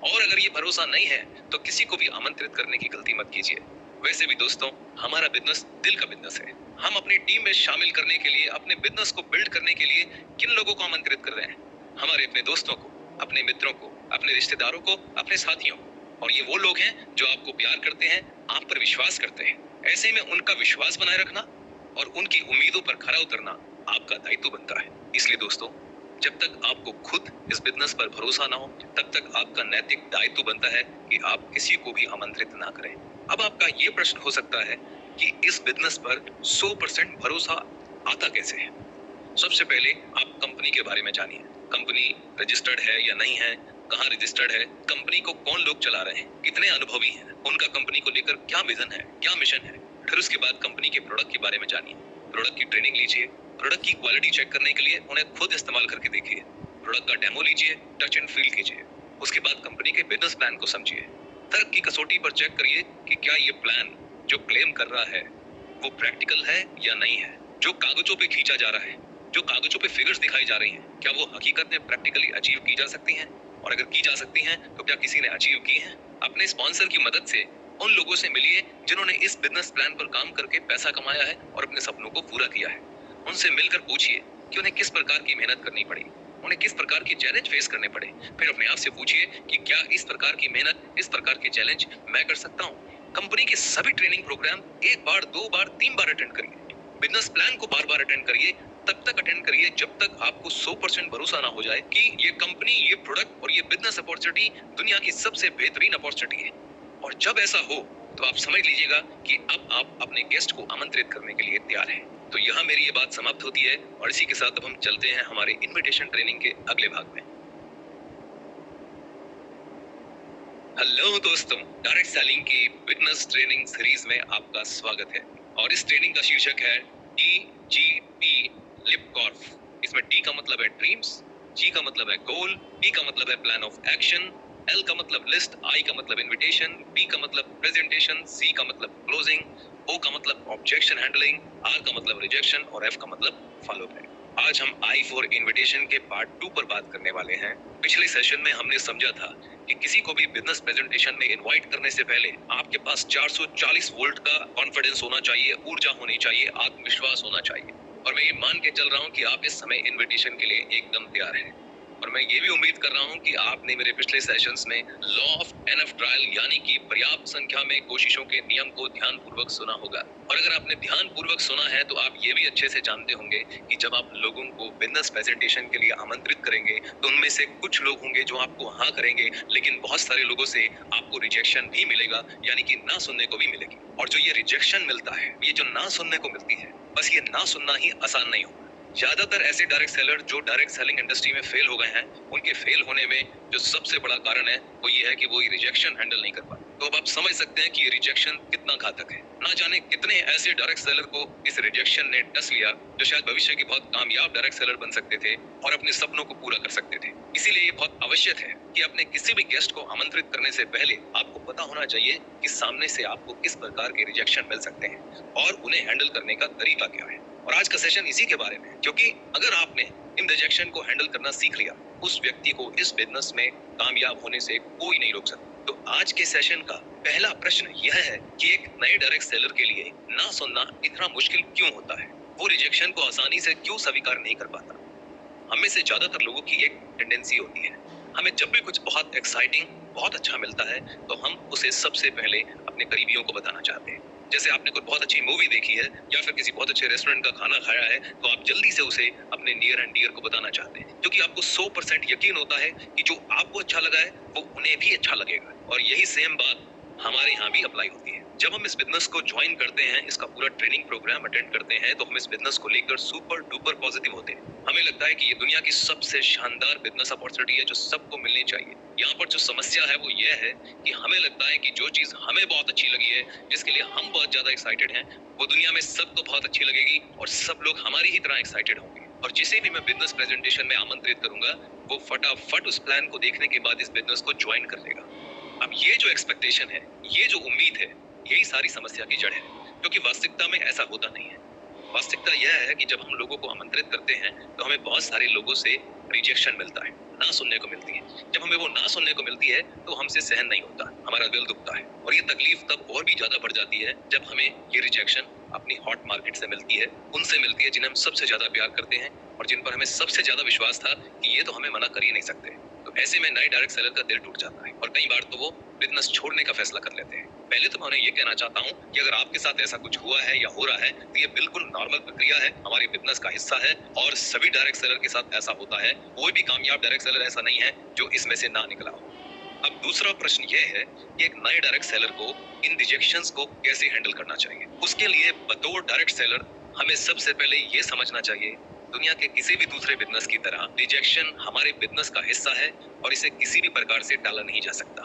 और अगर ये भरोसा नहीं है तो किसी को भी आमंत्रित करने की गलती मत कीजिए। वैसे भी दोस्तों, हमारा बिजनेस दिल का बिजनेस है। हम अपनी टीम में शामिल करने के लिए, अपने बिजनेस को बिल्ड करने के लिए किन लोगों को आमंत्रित कर रहे हैं? हमारे अपने दोस्तों को, अपने मित्रों को, अपने रिश्तेदारों को, अपने साथियों को। और ये वो लोग हैं जो आपको प्यार करते हैं, आप पर विश्वास करते हैं। ऐसे में उनका विश्वास बनाए रखना और उनकी उम्मीदों पर खरा उतरना आपका दायित्व बनता है। इसलिए दोस्तों, जब तक आपको खुद इस बिजनेस पर भरोसा ना हो, तब तक आपका नैतिक दायित्व बनता है कि आप किसी को भी आमंत्रित ना करें। अब आपका ये प्रश्न हो सकता है कि इस बिजनेस पर 100% भरोसा आता कैसे है? सबसे पहले आप कंपनी के बारे में जानिए। कंपनी रजिस्टर्ड है या नहीं है, कहाँ रजिस्टर्ड है, कंपनी को कौन लोग चला रहे हैं, कितने अनुभवी हैं, उनका कंपनी को लेकर क्या विजन है, क्या मिशन है। फिर उसके बाद कंपनी के प्रोडक्ट के बारे में जानिए। प्रोडक्ट की ट्रेनिंग लीजिए, प्रोडक्ट की क्वालिटी चेक करने के लिए उन्हें खुद इस्तेमाल करके देखिए, प्रोडक्ट का डेमो लीजिए, टच एंड फील कीजिए। उसके बाद कंपनी के बिजनेस प्लान को समझिए। तर्क की कसौटी पर चेक करिए कि क्या ये प्लान जो क्लेम कर रहा है वो प्रैक्टिकल है या नहीं है। जो कागजों पे खींचा जा रहा है, जो कागजों पे फिगर्स दिखाई जा रही हैं, क्या वो हकीकत में प्रैक्टिकली अचीव की जा सकती हैं? और अगर की जा सकती हैं तो क्या किसी ने अचीव की हैं? अपने स्पॉन्सर की मदद से उन लोगों से मिलिए जिन्होंने इस बिजनेस प्लान पर काम करके पैसा कमाया है और अपने सपनों को पूरा किया है। उनसे मिलकर पूछिए कि उन्हें किस प्रकार की मेहनत करनी पड़ी, उन्हें किस प्रकार की चैलेंज फेस करने पड़े। फिर अपने आप से पूछिए कि क्या इस प्रकार की मेहनत, इस प्रकार के चैलेंज मैं कर सकता हूँ। कंपनी के सभी ट्रेनिंग प्रोग्राम 1 बार, 2 बार, 3 बार अटेंड करिए। बिजनेस प्लान को बार बार अटेंड करिए, तब तक अटेंड करिए जब तक आपको 100% भरोसा ना हो जाए कि ये कंपनी, ये प्रोडक्ट और ये बिजनेस अपॉर्चुनिटी दुनिया की सबसे बेहतरीन अपॉर्चुनिटी है। और जब ऐसा हो तो आप समझ लीजिएगा कि अब आप अपने गेस्ट को आमंत्रित करने के लिए तैयार हैं। तो यहाँ मेरी ये बात समाप्त होती है और इसी के साथ अब हम चलते हैं हमारे इनविटेशन ट्रेनिंग के अगले भाग में। हेलो दोस्तों, डायरेक्ट सेलिंग की बिजनेस ट्रेनिंग सीरीज में आपका स्वागत है और इस ट्रेनिंग का शीर्षक है DGP लिपकॉर्फ। इसमें D का मतलब है ड्रीम्स, G का मतलब है गोल, P का मतलब है प्लान ऑफ एक्शन, L का मतलब लिस्ट, I का मतलब इनविटेशन, P का मतलब प्रेजेंटेशन, C का मतलब क्लोजिंग, O का मतलब ऑब्जेक्शन हैंडलिंग, R का मतलब रिजेक्शन और F का मतलब फॉलो अप है। आज हम I फॉर इनविटेशन के पार्ट 2 पर बात करने वाले हैं। पिछले सेशन में हमने समझा था कि किसी को भी बिजनेस प्रेजेंटेशन में इनवाइट करने से पहले आपके पास 440 वोल्ट का कॉन्फिडेंस होना चाहिए, ऊर्जा होनी चाहिए, आत्मविश्वास होना चाहिए। और मैं ये मान के चल रहा हूँ कि आप इस समय इनविटेशन के लिए एकदम तैयार हैं। और मैं ये भी उम्मीद कर रहा हूँ कि आपने मेरे पिछले सेशंस में लॉ ऑफ एनफ ट्रायल यानी कि पर्याप्त संख्या में कोशिशों के नियम को ध्यानपूर्वक सुना होगा। और अगर आपने ध्यानपूर्वक सुना है तो आप ये भी अच्छे से जानते होंगे कि जब आप लोगों को बिजनेस प्रेजेंटेशन के लिए आमंत्रित करेंगे तो उनमें से कुछ लोग होंगे जो आपको हाँ करेंगे, लेकिन बहुत सारे लोगों से आपको रिजेक्शन भी मिलेगा, यानी कि ना सुनने को भी मिलेगी। और जो ये रिजेक्शन मिलता है, ये जो ना सुनने को मिलती है, बस ये ना सुनना ही आसान नहीं होगा। ज्यादातर ऐसे डायरेक्ट सेलर जो डायरेक्ट सेलिंग इंडस्ट्री में फेल हो गए हैं, उनके फेल होने में जो सबसे बड़ा कारण है वो ये है कि वो रिजेक्शन हैंडल नहीं कर पाते। तो अब आप समझ सकते हैं कि ये रिजेक्शन कितना घातक है। ना जाने कितने ऐसे डायरेक्ट सेलर को इस रिजेक्शन ने टस लिया जो शायद भविष्य के बहुत कामयाब डायरेक्ट सेलर बन सकते थे और अपने सपनों को पूरा कर सकते थे। इसीलिए ये बहुत आवश्यक है कि अपने किसी भी गेस्ट को आमंत्रित करने से पहले आपको पता होना चाहिए कि सामने से आपको किस प्रकार के रिजेक्शन मिल सकते हैं और उन्हें हैंडल करने का तरीका क्या है। और आज का सेशन इसी के बारे में है, क्योंकि अगर आपने इन रिजेक्शन को हैंडल करना सीख लिया, उस व्यक्ति को इस बिजनेस में कामयाब होने से कोई नहीं रोक सकता। तो आज के सेशन का पहला प्रश्न यह है कि एक नए डायरेक्ट सेलर के लिए ना सुनना इतना मुश्किल क्यों होता है? वो रिजेक्शन को आसानी से क्यों स्वीकार नहीं कर पाता? हमें से ज्यादातर लोगों की एक टेंडेंसी होती है, हमें जब भी कुछ बहुत एक्साइटिंग, बहुत अच्छा मिलता है तो हम उसे सबसे पहले अपने करीबियों को बताना चाहते हैं। जैसे आपने कोई बहुत अच्छी मूवी देखी है या फिर किसी बहुत अच्छे रेस्टोरेंट का खाना खाया है तो आप जल्दी से उसे अपने नियर एंड डियर को बताना चाहते हैं, क्योंकि आपको 100% यकीन होता है कि जो आपको अच्छा लगा है वो उन्हें भी अच्छा लगेगा। और यही सेम बात हमारे यहाँ भी अप्लाई होती है। जब हम इस बिजनेस को ज्वाइन करते हैं, इसका पूरा ट्रेनिंग प्रोग्राम अटेंड करते हैं, तो हम इस बिजनेस को लेकर सुपर डुपर पॉजिटिव होते हैं। हमें लगता है कि ये दुनिया की सबसे शानदार बिजनेस अपॉर्चुनिटी है जो सबको मिलनी चाहिए। यहाँ पर जो समस्या है वो ये है कि हमें लगता है कि जो चीज हमें बहुत अच्छी लगी है, जिसके लिए हम बहुत ज्यादा एक्साइटेड हैं, वो दुनिया में सबको बहुत अच्छी लगेगी और सब लोग हमारी ही तरह एक्साइटेड होंगे। और जिसे भी मैं बिजनेस प्रेजेंटेशन में आमंत्रित करूंगा वो फटाफट उस प्लान को देखने के बाद इस बिजनेस को ज्वाइन कर लेगा। अब ये जो एक्सपेक्टेशन है, ये जो उम्मीद है, यही सारी समस्या की जड़ है, क्योंकि वास्तविकता में ऐसा होता नहीं है। वास्तविकता यह है कि जब हम लोगों को आमंत्रित करते हैं तो हमें बहुत सारे लोगों से रिजेक्शन मिलता है, ना सुनने को मिलती है। जब हमें वो ना सुनने को मिलती है तो हमसे सहन नहीं होता, हमारा दिल दुखता है। और ये तकलीफ तब और भी ज्यादा बढ़ जाती है जब हमें ये रिजेक्शन अपनी हॉट मार्केट से मिलती है, उनसे मिलती है जिन्हें हम सबसे ज्यादा प्यार करते हैं और जिन पर हमें सबसे ज्यादा विश्वास था कि ये तो हमें मना कर ही नहीं सकते। तो ऐसे में नए डायरेक्ट सेलर का दिल टूट जाता है और कई बार तो वो बिजनेस छोड़ने का फैसला कर लेते हैं। पहले तो मैं उन्हें ये कहना चाहता हूँ कि अगर आपके साथ ऐसा कुछ हुआ है या हो रहा है तो ये बिल्कुल नॉर्मल प्रक्रिया है, हमारे बिजनेस का हिस्सा है और सभी डायरेक्ट सेलर के साथ ऐसा होता है। कोई भी कामयाब डायरेक्ट सेलर ऐसा नहीं है जो इसमें से ना निकला हो। अब दूसरा प्रश्न ये है कि एक नए डायरेक्ट सेलर को इन रिजेक्शंस को कैसे हैंडल करना चाहिए। उसके लिए बतौर डायरेक्ट सेलर हमें सबसे पहले ये समझना चाहिए, दुनिया के किसी भी दूसरे बिजनेस की तरह रिजेक्शन हमारे बिजनेस का हिस्सा है और इसे किसी भी प्रकार से टाला नहीं जा सकता।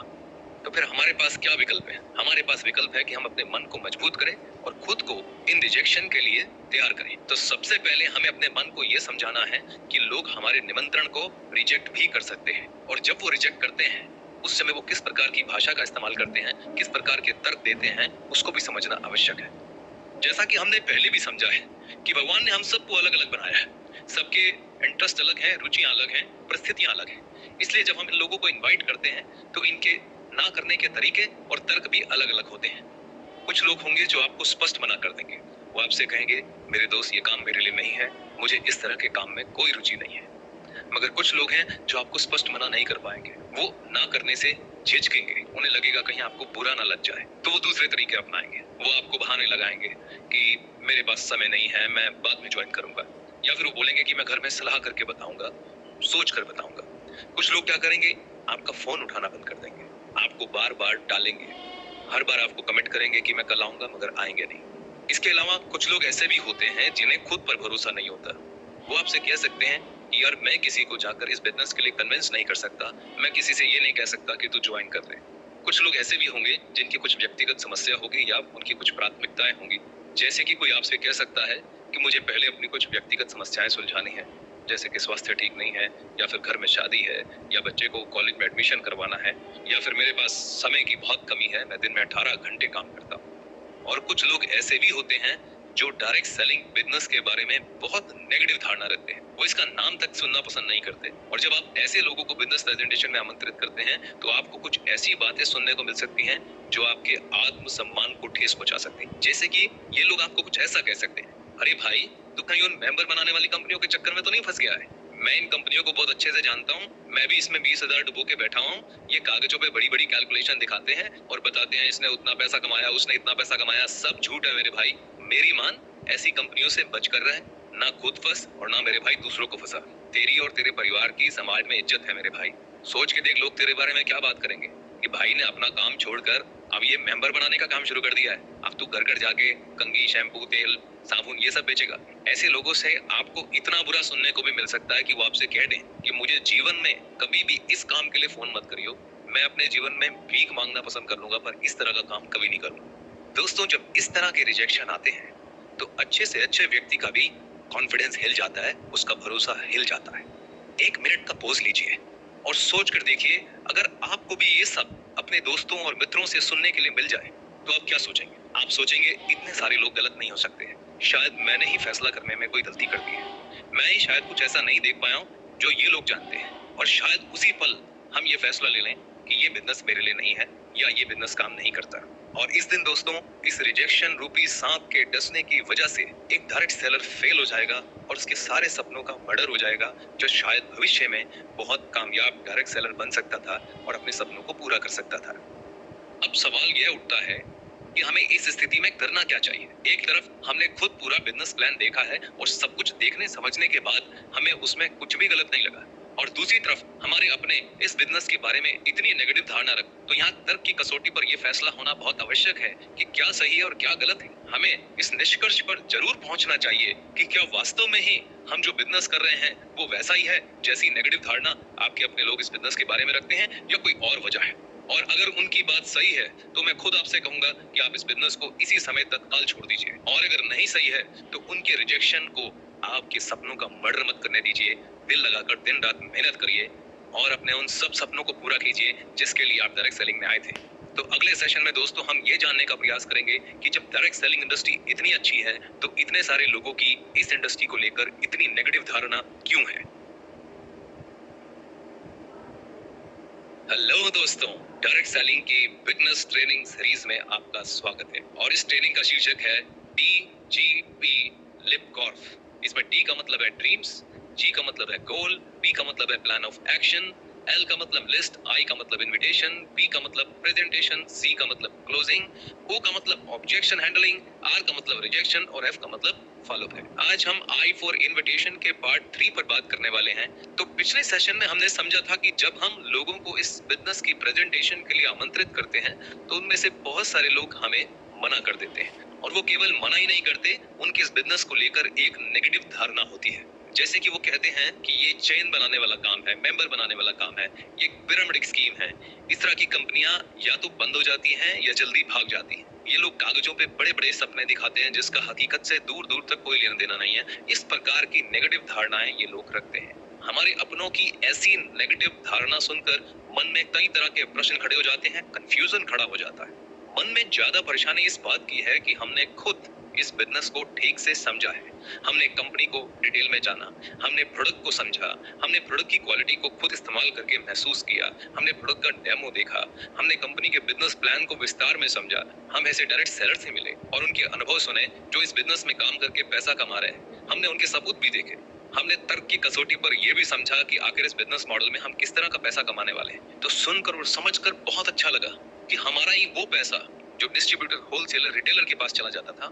तो फिर हमारे पास क्या विकल्प है? हमारे पास विकल्प है कि हम अपने मन को मजबूत करें और खुद को इन रिजेक्शन के लिए तैयार करें। तो सबसे पहले हमें अपने मन को ये समझाना है कि लोग हमारे निमंत्रण को रिजेक्ट भी कर सकते हैं और जब वो रिजेक्ट करते हैं उस समय वो किस प्रकार की भाषा का इस्तेमाल करते हैं, किस प्रकार के तर्क देते हैं, उसको भी समझना आवश्यक है। जैसा कि हमने पहले भी समझा है कि भगवान ने हम सबको अलग अलग बनाया है, सबके इंटरेस्ट अलग हैं, रुचियां अलग हैं, परिस्थितियां अलग हैं। इसलिए जब हम इन लोगों को इनवाइट करते हैं तो इनके ना करने के तरीके और तर्क भी अलग अलग होते हैं। कुछ लोग होंगे जो आपको स्पष्ट मना कर देंगे, वो आपसे कहेंगे मेरे दोस्त ये काम मेरे लिए नहीं है, मुझे इस तरह के काम में कोई रुचि नहीं है। मगर कुछ लोग हैं जो आपको स्पष्ट मना नहीं कर पाएंगे, वो ना करने से झिझकेंगे, उन्हें लगेगा कहीं आपको बुरा ना लग जाए, तो वो दूसरे तरीके अपनाएंगे। वो आपको बहाने लगाएंगे कि मेरे पास समय नहीं है, मैं बाद में ज्वाइन करूंगा, या फिर वो बोलेंगे कि मैं घर में सलाह करके बताऊंगा, सोच कर बताऊंगा। कुछ लोग क्या करेंगे, आपका फोन उठाना बंद कर देंगे, आपको बार बार टालेंगे, हर बार आपको कमेंट करेंगे कि मैं कल आऊंगा मगर आएंगे नहीं। इसके अलावा कुछ लोग ऐसे भी होते हैं जिन्हें खुद पर भरोसा नहीं होता। वो आपसे कह सकते हैं कि यार मैं किसी को जाकर इस बिजनेस के लिए कन्विंस नहीं कर सकता, मैं किसी से ये नहीं कह सकता कि तू ज्वाइन कर ले। कुछ लोग ऐसे भी होंगे जिनकी कुछ व्यक्तिगत समस्या होगी या उनकी कुछ प्राथमिकताएं होंगी, जैसे कि कोई आपसे कह सकता है कि मुझे पहले अपनी कुछ व्यक्तिगत समस्याएं सुलझानी है, जैसे कि स्वास्थ्य ठीक नहीं है, या फिर घर में शादी है, या बच्चे को कॉलेज में एडमिशन करवाना है, या फिर मेरे पास समय की बहुत कमी है, मैं दिन में 18 घंटे काम करता हूँ। और कुछ लोग ऐसे भी होते हैं जो डायरेक्ट सेलिंग बिजनेस के बारे में बहुत नेगेटिव धारणा रखते हैं, वो इसका नाम तक सुनना पसंद नहीं करते। और जब आप ऐसे लोगों को बिजनेस प्रेजेंटेशन में आमंत्रित करते हैं तो आपको कुछ ऐसी बातें सुनने को मिल सकती हैं जो आपके आत्मसम्मान को ठेस पहुंचा सकती हैं। जैसे कि ये लोग आपको कुछ ऐसा कह सकते हैं, अरे भाई तू कहीं उन मेंबर बनाने वाली कंपनियों के चक्कर में तो नहीं फंस गया है? मैं इन कंपनियों को बहुत अच्छे से जानता हूँ, मैं भी इसमें 20,000 डुबो के बैठा हूँ। ये कागजों पे बड़ी बड़ी कैलकुलेशन दिखाते हैं और बताते हैं इसने उतना पैसा कमाया, उसने इतना पैसा कमाया, सब झूठ है मेरे भाई। मेरी मान, ऐसी कंपनियों से बच कर रहे, ना खुद फंस और ना मेरे भाई दूसरों को फंसा। तेरी और तेरे परिवार की समाज में इज्जत है मेरे भाई। सोच के देख लोग तेरे बारे में क्या बात करेंगे कि भाई ने अपना काम छोड़कर अब ये मेंबर बनाने का काम शुरू कर दिया है, अब तू घर घर जाके कंघी, शैम्पू, तेल, साबुन ये सब बेचेगा। ऐसे लोगों से आपको इतना बुरा सुनने को भी मिल सकता है कि वो आपसे कह दें कि मुझे जीवन में कभी भी इस काम के लिए फोन मत करियो, मैं अपने जीवन में भीख मांगना पसंद कर लूंगा पर इस तरह का काम कभी नहीं करूंगा। दोस्तों, जब इस तरह के रिजेक्शन आते हैं तो अच्छे से अच्छे व्यक्ति का भी कॉन्फिडेंस हिल जाता है, उसका भरोसा हिल जाता है। 1 मिनट का पॉज लीजिए और सोच कर देखिए, अगर आपको भी ये सब अपने दोस्तों और मित्रों से सुनने के लिए मिल जाए तो आप क्या सोचेंगे? आप सोचेंगे इतने सारे लोग गलत नहीं हो सकते हैं, शायद मैंने ही फैसला करने में कोई गलती कर दी है, मैं ही शायद कुछ ऐसा नहीं देख पाया हूँ जो ये लोग जानते हैं, और शायद उसी पल हम ये फैसला ले लें कि ये बिजनेस मेरे लिए नहीं है या ये बिजनेस काम नहीं करता। और इस दिन दोस्तों इस रिजेक्शन रूपी सांप के डसने की वजह से एक डायरेक्ट सेलर फेल हो जाएगा और उसके सारे सपनों का मर्डर हो जाएगा, जो शायद भविष्य में बहुत कामयाब डायरेक्ट सेलर बन सकता था और अपने सपनों को पूरा कर सकता था। अब सवाल यह उठता है कि हमें इस स्थिति में करना क्या चाहिए। एक तरफ हमने खुद पूरा बिजनेस प्लान देखा है और सब कुछ देखने समझने के बाद हमें उसमें कुछ भी गलत नहीं लगा, और दूसरी तरफ हमारे अपने इस बिजनेस के बारे में इतनी नेगेटिव धारणा रख, तो यहाँ तर्क की कसौटी पर यह फैसला होना बहुत आवश्यक है कि क्या सही है और क्या गलत है। हमें इस निष्कर्ष पर जरूर पहुंचना चाहिए कि क्या वास्तव में ही हम जो बिजनेस कर रहे हैं वो वैसा ही है जैसी नेगेटिव धारणा आपके अपने लोग इस बिजनेस के बारे में रखते हैं, या कोई और वजह है। और अगर उनकी बात सही है तो मैं खुद आपसे कहूंगा कि आप इस बिजनेस को इसी समय तत्काल छोड़ दीजिए, और अगर नहीं सही है तो उनके रिजेक्शन को आपके सपनों का मर्डर मत करने दीजिए। दिल लगाकर दिन रात मेहनत करिए और अपने उन सब सपनों को पूरा कीजिए जिसके लिए आप डायरेक्ट सेलिंग में आए थे। तो अगले सेशन में दोस्तों हम ये जानने का प्रयास करेंगे कि जब डायरेक्ट सेलिंग इंडस्ट्री इतनी अच्छी है तो इतने सारे लोगों की इस इंडस्ट्री को लेकर इतनी नेगेटिव धारणा क्यों है। हेलो दोस्तों, डायरेक्ट सेलिंग की बिजनेस ट्रेनिंग सीरीज में आपका स्वागत है, और इस ट्रेनिंग का शीर्षक है DGP लिपकॉर्फ। इसमें D का मतलब है ड्रीम्स, G का मतलब है गोल, P का मतलब है प्लान ऑफ एक्शन, L का मतलब लिस्ट, I का मतलब इनविटेशन, P का मतलब प्रेजेंटेशन, C का मतलब क्लोजिंग, O का मतलब ऑब्जेक्शन हैंडलिंग, R का मतलब रिजेक्शन और F का मतलब फॉलो अप है। आज हम I फॉर इनविटेशन के पार्ट 3 पर बात करने वाले हैं। तो पिछले सेशन में हमने समझा था कि जब हम लोगों को इस बिजनेस की प्रेजेंटेशन के लिए आमंत्रित करते हैं तो उनमें से बहुत सारे लोग हमें मना कर देते हैं, और वो केवल मना ही नहीं करते, उनके इस बिजनेस को लेकर एक नेगेटिव धारणा होती है। जैसे कि वो कहते हैं कि ये चेन बनाने वाला काम है, मेंबर बनाने वाला काम है, ये पिरामिड स्कीम है। इस तरह की कंपनियां या तो बंद हो जाती हैं या जल्दी भाग जाती हैं। ये लोग कागजों पे बड़े बड़े सपने दिखाते हैं जिसका हकीकत से दूर दूर तक कोई लेना देना नहीं है। इस प्रकार की नेगेटिव धारणाएं ये लोग रखते हैं। हमारे अपनों की ऐसी नेगेटिव धारणा सुनकर मन में कई तरह के प्रश्न खड़े हो जाते हैं, कंफ्यूजन खड़ा हो जाता है। मन में ज्यादा परेशानी इस बात की है कि हमने खुद इस बिजनेस को ठीक से समझा है, हमने कंपनी को डिटेल में जाना, हमने प्रोडक्ट को समझा, हमने प्रोडक्ट की क्वालिटी को खुद इस्तेमाल करके महसूस किया, हमने प्रोडक्ट का डेमो देखा, हमने कंपनी के बिजनेस प्लान को विस्तार में समझा, हम ऐसे डायरेक्ट सेलर से मिले और उनके अनुभव सुने जो इस बिजनेस में काम करके पैसा कमा रहे हैं, हमने उनके सबूत भी देखे, हमने तर्क की कसौटी पर यह भी समझा कि आखिर इस बिजनेस मॉडल में हम किस तरह का पैसा कमाने वाले हैं। तो सुनकर और समझकर बहुत अच्छा लगा कि हमारा ही वो पैसा जो डिस्ट्रीब्यूटर, होलसेलर, रिटेलर के पास चला जाता था,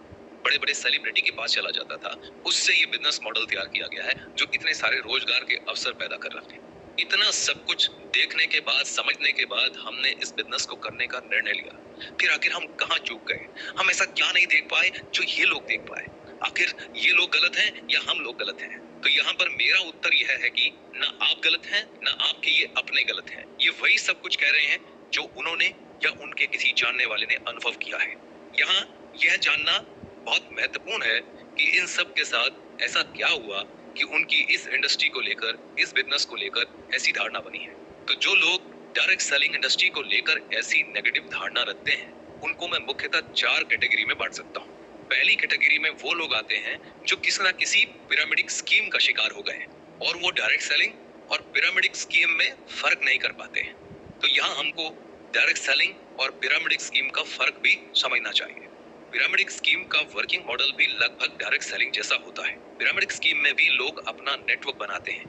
बड़े बड़े सेलिब्रिटी के पास चला जाता था, उससे ये बिजनेस मॉडल तैयार किया गया है जो इतने सारे रोजगार के अवसर पैदा कर रहे हैं। इतना सब कुछ देखने के बाद, समझने के बाद हमने इस बिजनेस को करने का निर्णय लिया। फिर आखिर हम कहाँ चूक गए? हम ऐसा क्या नहीं देख पाए जो ये लोग देख पाए? आखिर ये लोग गलत हैं या हम लोग गलत हैं? तो यहाँ पर मेरा उत्तर यह है कि ना आप गलत हैं, ना आपके ये अपने गलत हैं। ये वही सब कुछ कह रहे हैं जो उन्होंने या उनके किसी जानने वाले ने अनुभव किया है। यहाँ यह जानना बहुत महत्वपूर्ण है कि इन सब के साथ ऐसा क्या हुआ कि उनकी इस इंडस्ट्री को लेकर, इस बिजनेस को लेकर ऐसी धारणा बनी है। तो जो लोग डायरेक्ट सेलिंग इंडस्ट्री को लेकर ऐसी नेगेटिव धारणा रखते हैं, उनको मैं मुख्यतः 4 कैटेगरी में बांट सकता हूँ। पहली कैटेगरी में वो लोग आते हैं जो किसी न किसी पिरामिडिक स्कीम का शिकार हो गए हैं और वो डायरेक्ट सेलिंग और पिरामिडिक स्कीम में फर्क नहीं कर पाते हैं। तो यहाँ हमको डायरेक्ट सेलिंग और पिरामिडिक स्कीम का फर्क भी समझना चाहिए। पिरामिडिक स्कीम का वर्किंग मॉडल भी लगभग डायरेक्ट सेलिंग जैसा होता है। पिरामिडिक स्कीम में भी लोग अपना नेटवर्क बनाते हैं।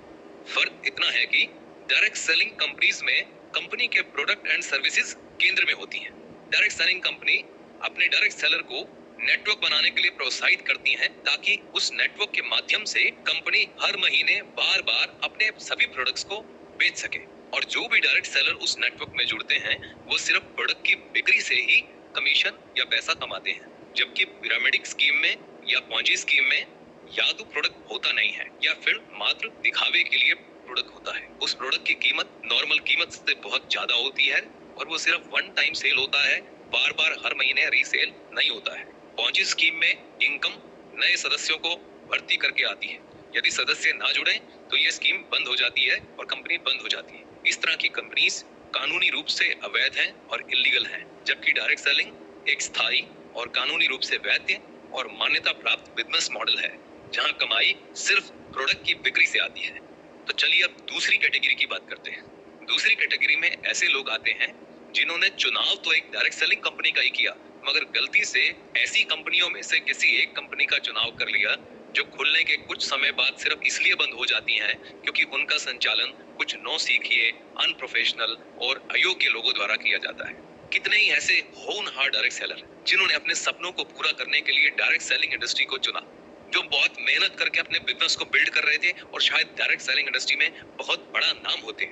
फर्क इतना है कि डायरेक्ट सेलिंग कंपनीज में कंपनी के प्रोडक्ट एंड सर्विसेज केंद्र में होती हैं। डायरेक्ट सेलिंग कंपनी अपने डायरेक्ट सेलर को नेटवर्क बनाने के लिए प्रोत्साहित करती हैं ताकि उस नेटवर्क के माध्यम से कंपनी हर महीने बार बार अपने सभी प्रोडक्ट्स को बेच सके। और जो भी डायरेक्ट सेलर उस नेटवर्क में जुड़ते हैं वो सिर्फ प्रोडक्ट की बिक्री से ही कमीशन या पैसा कमाते हैं, जबकि पिरामिडिक स्कीम में या पॉन्जी स्कीम में या तो प्रोडक्ट होता नहीं है या फिर मात्र दिखावे के लिए प्रोडक्ट होता है। उस प्रोडक्ट की कीमत नॉर्मल कीमत से बहुत ज्यादा होती है और वो सिर्फ वन टाइम सेल होता है, बार बार हर महीने रीसेल नहीं होता है। पॉन्जी स्कीम में इनकम नए सदस्यों को भर्ती करके आती है। यदि सदस्य ना जुड़े तो ये स्कीम बंद हो जाती है और कंपनी बंद हो जाती है। इस तरह की कंपनीज कानूनी रूप से अवैध हैं और इलीगल हैं, जबकि डायरेक्ट सेलिंग एक स्थायी और कानूनी रूप से वैध और मान्यता प्राप्त बिजनेस मॉडल है जहां कमाई सिर्फ प्रोडक्ट की बिक्री से आती है। तो चलिए अब दूसरी कैटेगरी की बात करते हैं। दूसरी कैटेगरी में ऐसे लोग आते हैं जिन्होंने चुनाव तो एक डायरेक्ट सेलिंग कंपनी का ही किया, मगर गलती से ऐसी कंपनियों में से किसी एक कंपनी का चुनाव कर लिया जो खुलने के कुछ समय बाद सिर्फ इसलिए बंद हो जाती हैं क्योंकि उनका संचालन कुछ नौसिखिए, अनप्रोफेशनल और अयोग्य लोगों द्वारा किया जाता है। कितने ही ऐसे होनहार डायरेक्ट सेलर जिन्होंने अपने सपनों को पूरा करने के लिए डायरेक्ट सेलिंग इंडस्ट्री को चुना, जो बहुत मेहनत करके अपने बिजनेस को बिल्ड कर रहे थे और शायद डायरेक्ट सेलिंग इंडस्ट्री में बहुत बड़ा नाम होते,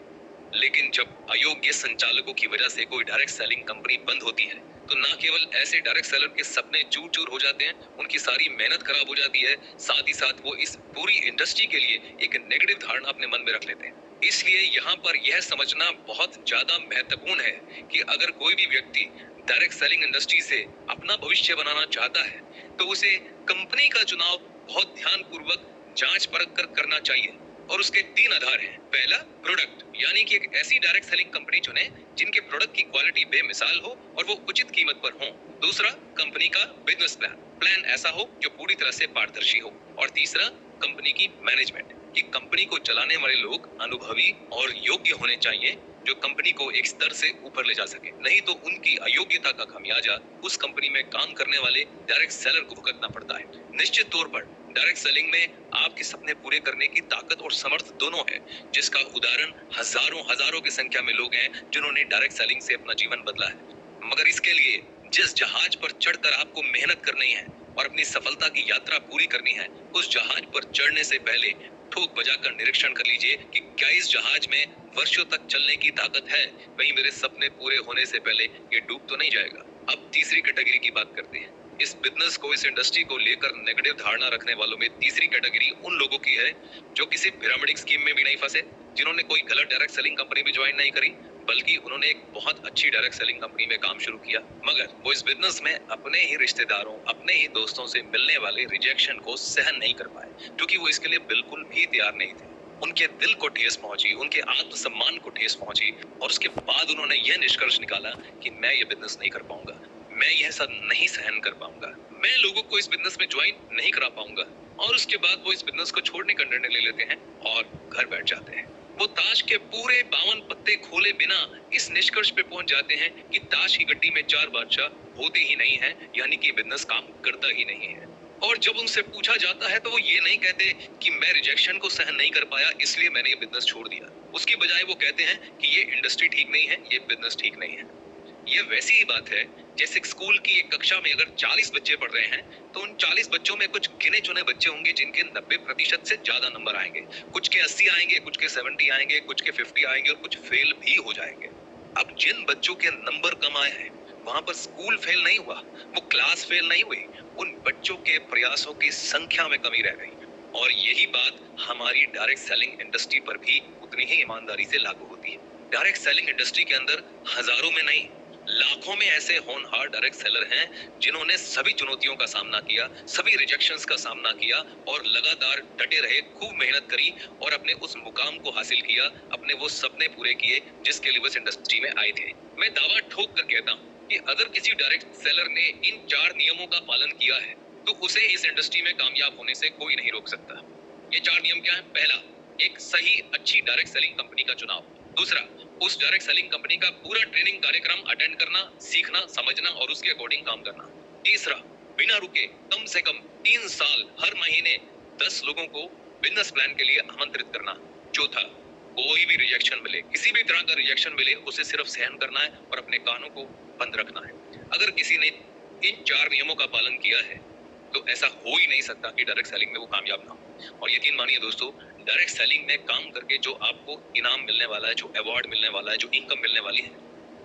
लेकिन जब अयोग्य संचालकों की वजह से कोई डायरेक्ट सेलिंग कंपनी बंद होती है तो न केवल ऐसे डायरेक्ट सेलर के सपने चूर चूर हो जाते हैं, उनकी सारी मेहनत खराब हो जाती है, साथ ही साथ वो इस पूरी इंडस्ट्री के लिए एक नेगेटिव धारणा अपने मन में रख लेते हैं। इसलिए यहाँ पर यह समझना बहुत ज्यादा महत्वपूर्ण है कि अगर कोई भी व्यक्ति डायरेक्ट सेलिंग इंडस्ट्री से अपना भविष्य बनाना चाहता है तो उसे कंपनी का चुनाव बहुत ध्यान पूर्वक जांच परख कर करना चाहिए और उसके 3 आधार हैं। पहला, प्रोडक्ट, यानी कि एक ऐसी डायरेक्ट सेलिंग कंपनी चुने जिनके प्रोडक्ट की क्वालिटी बेमिसाल हो और वो उचित कीमत पर हो। दूसरा, कंपनी का बिजनेस प्लान ऐसा हो जो पूरी तरह से पारदर्शी हो। और तीसरा, कंपनी की मैनेजमेंट, कि कंपनी को चलाने वाले लोग अनुभवी और योग्य होने चाहिए जो कंपनी को एक स्तर से ऊपर ले जा सके, नहीं तो उनकी अयोग्यता का खामियाजा उस कंपनी में काम करने वाले डायरेक्ट सेलर को भुगतना पड़ता है। निश्चित तौर पर डायरेक्ट सेलिंग में आपके सपने पूरे करने की ताकत और समर्थ दोनों है, जिसका उदाहरण हजारों की संख्या में लोग हैं जिन्होंने डायरेक्ट सेलिंग से अपना जीवन बदला है। मगर इसके लिए जिस जहाज पर चढ़कर आपको मेहनत करनी है और अपनी सफलता की यात्रा पूरी करनी है, उस जहाज पर चढ़ने से पहले ठोक बजाकर निरीक्षण कर लीजिए कि क्या इस जहाज में वर्षों तक चलने की ताकत है, कहीं मेरे सपने पूरे होने से पहले ये डूब तो नहीं जाएगा। अब तीसरी कैटेगरी की बात करते हैं। इस बिजनेस को, इस इंडस्ट्री को लेकर नेगेटिव धारणा रखने वालों में तीसरी कैटेगरी उन लोगों की है जो किसी पिरामिडिक स्कीम में भी नहीं फंसे, जिन्होंने कोई गलत डायरेक्ट सेलिंग कंपनी भी ज्वाइन नहीं करी, बल्कि उन्होंने एक बहुत अच्छी डायरेक्ट सेलिंग कंपनी में काम शुरू किया, मगर वो इस बिजनेस में अपने ही रिश्तेदारों, अपने ही दोस्तों से मिलने वाले रिजेक्शन को सहन नहीं कर पाए, क्योंकि वो इसके लिए बिल्कुल भी तैयार नहीं थे। उनके दिल को ठेस पहुंची, उनके आत्मसम्मान को ठेस पहुंची और उसके बाद उन्होंने यह निष्कर्ष निकाला कि मैं ये बिजनेस नहीं कर पाऊंगा, मैं यह सब नहीं सहन कर पाऊंगा, मैं लोगों को इस बिजनेस में ज्वाइन नहीं करा पाऊंगा। और उसके बाद वो इस बिजनेस को छोड़ने का निर्णय ले लेते हैं और घर बैठ जाते हैं। वो ताश के पूरे 52 पत्ते खोले बिना इस निष्कर्ष पे पहुंच जाते हैं कि ताश की गड्डी में 4 बादशाह होते ही नहीं हैं, यानी कि बिजनेस काम करता ही नहीं है। और जब उनसे पूछा जाता है तो वो ये नहीं कहते कि मैं रिजेक्शन को सहन नहीं कर पाया इसलिए मैंने ये बिजनेस छोड़ दिया, उसकी बजाय वो कहते हैं कि ये इंडस्ट्री ठीक नहीं है, ये बिजनेस ठीक नहीं है। ये वैसी ही बात है जैसे स्कूल की एक कक्षा में अगर 40 बच्चे पढ़ रहे हैं तो उन 40 बच्चों में कुछ गिने चुने बच्चे होंगे जिनके 90% से ज्यादा नंबर आएंगे, कुछ के 80 आएंगे, कुछ के 70 आएंगे, कुछ के 50 आएंगे और कुछ फेल भी हो जाएंगे। अब जिन बच्चों के नंबर कम आए हैं वहां पर स्कूल फेल नहीं हुआ, वो क्लास फेल नहीं हुई, उन बच्चों के प्रयासों की संख्या में कमी रह गई। और यही बात हमारी डायरेक्ट सेलिंग इंडस्ट्री पर भी उतनी ही ईमानदारी से लागू होती है। डायरेक्ट सेलिंग इंडस्ट्री के अंदर हजारों में नहीं, लाखों में ऐसे होनहार डायरेक्ट सेलर हैं जिन्होंने सभी चुनौतियों का सामना किया, सभी रिजेक्शंस का सामना किया और लगातार डटे रहे, खूब मेहनत करी और अपने उस मुकाम को हासिल किया, अपने वो सपने पूरे किए जिसके लिए इस इंडस्ट्री में आए थे। मैं दावा ठोक कर कहता हूँ कि अगर किसी डायरेक्ट सेलर ने इन 4 नियमों का पालन किया है तो उसे इस इंडस्ट्री में कामयाब होने से कोई नहीं रोक सकता। ये 4 नियम क्या है? पहला, एक सही अच्छी डायरेक्ट सेलिंग कंपनी का चुनाव। दूसरा, उस डायरेक्ट सेलिंग कंपनी का पूरा ट्रेनिंग कार्यक्रम अटेंड करना, सीखना, समझना और उसके अकॉर्डिंग काम करना। तीसरा, बिना रुके कम से कम 3 साल हर महीने 10 लोगों को बिजनेस प्लान के लिए आमंत्रित करना। चौथा, कोई भी रिजेक्शन मिले, किसी भी तरह का रिजेक्शन मिले, उसे सिर्फ सहन करना है और अपने कानों को बंद रखना है। अगर किसी ने इन 4 नियमों का पालन किया है तो ऐसा हो ही नहीं सकता कि डायरेक्ट सेलिंग में वो कामयाब ना हो। और यकीन मानिए दोस्तों, डायरेक्ट सेलिंग में काम करके जो आपको इनाम मिलने वाला है, जो अवार्ड मिलने वाला है, जो इनकम मिलने वाली है,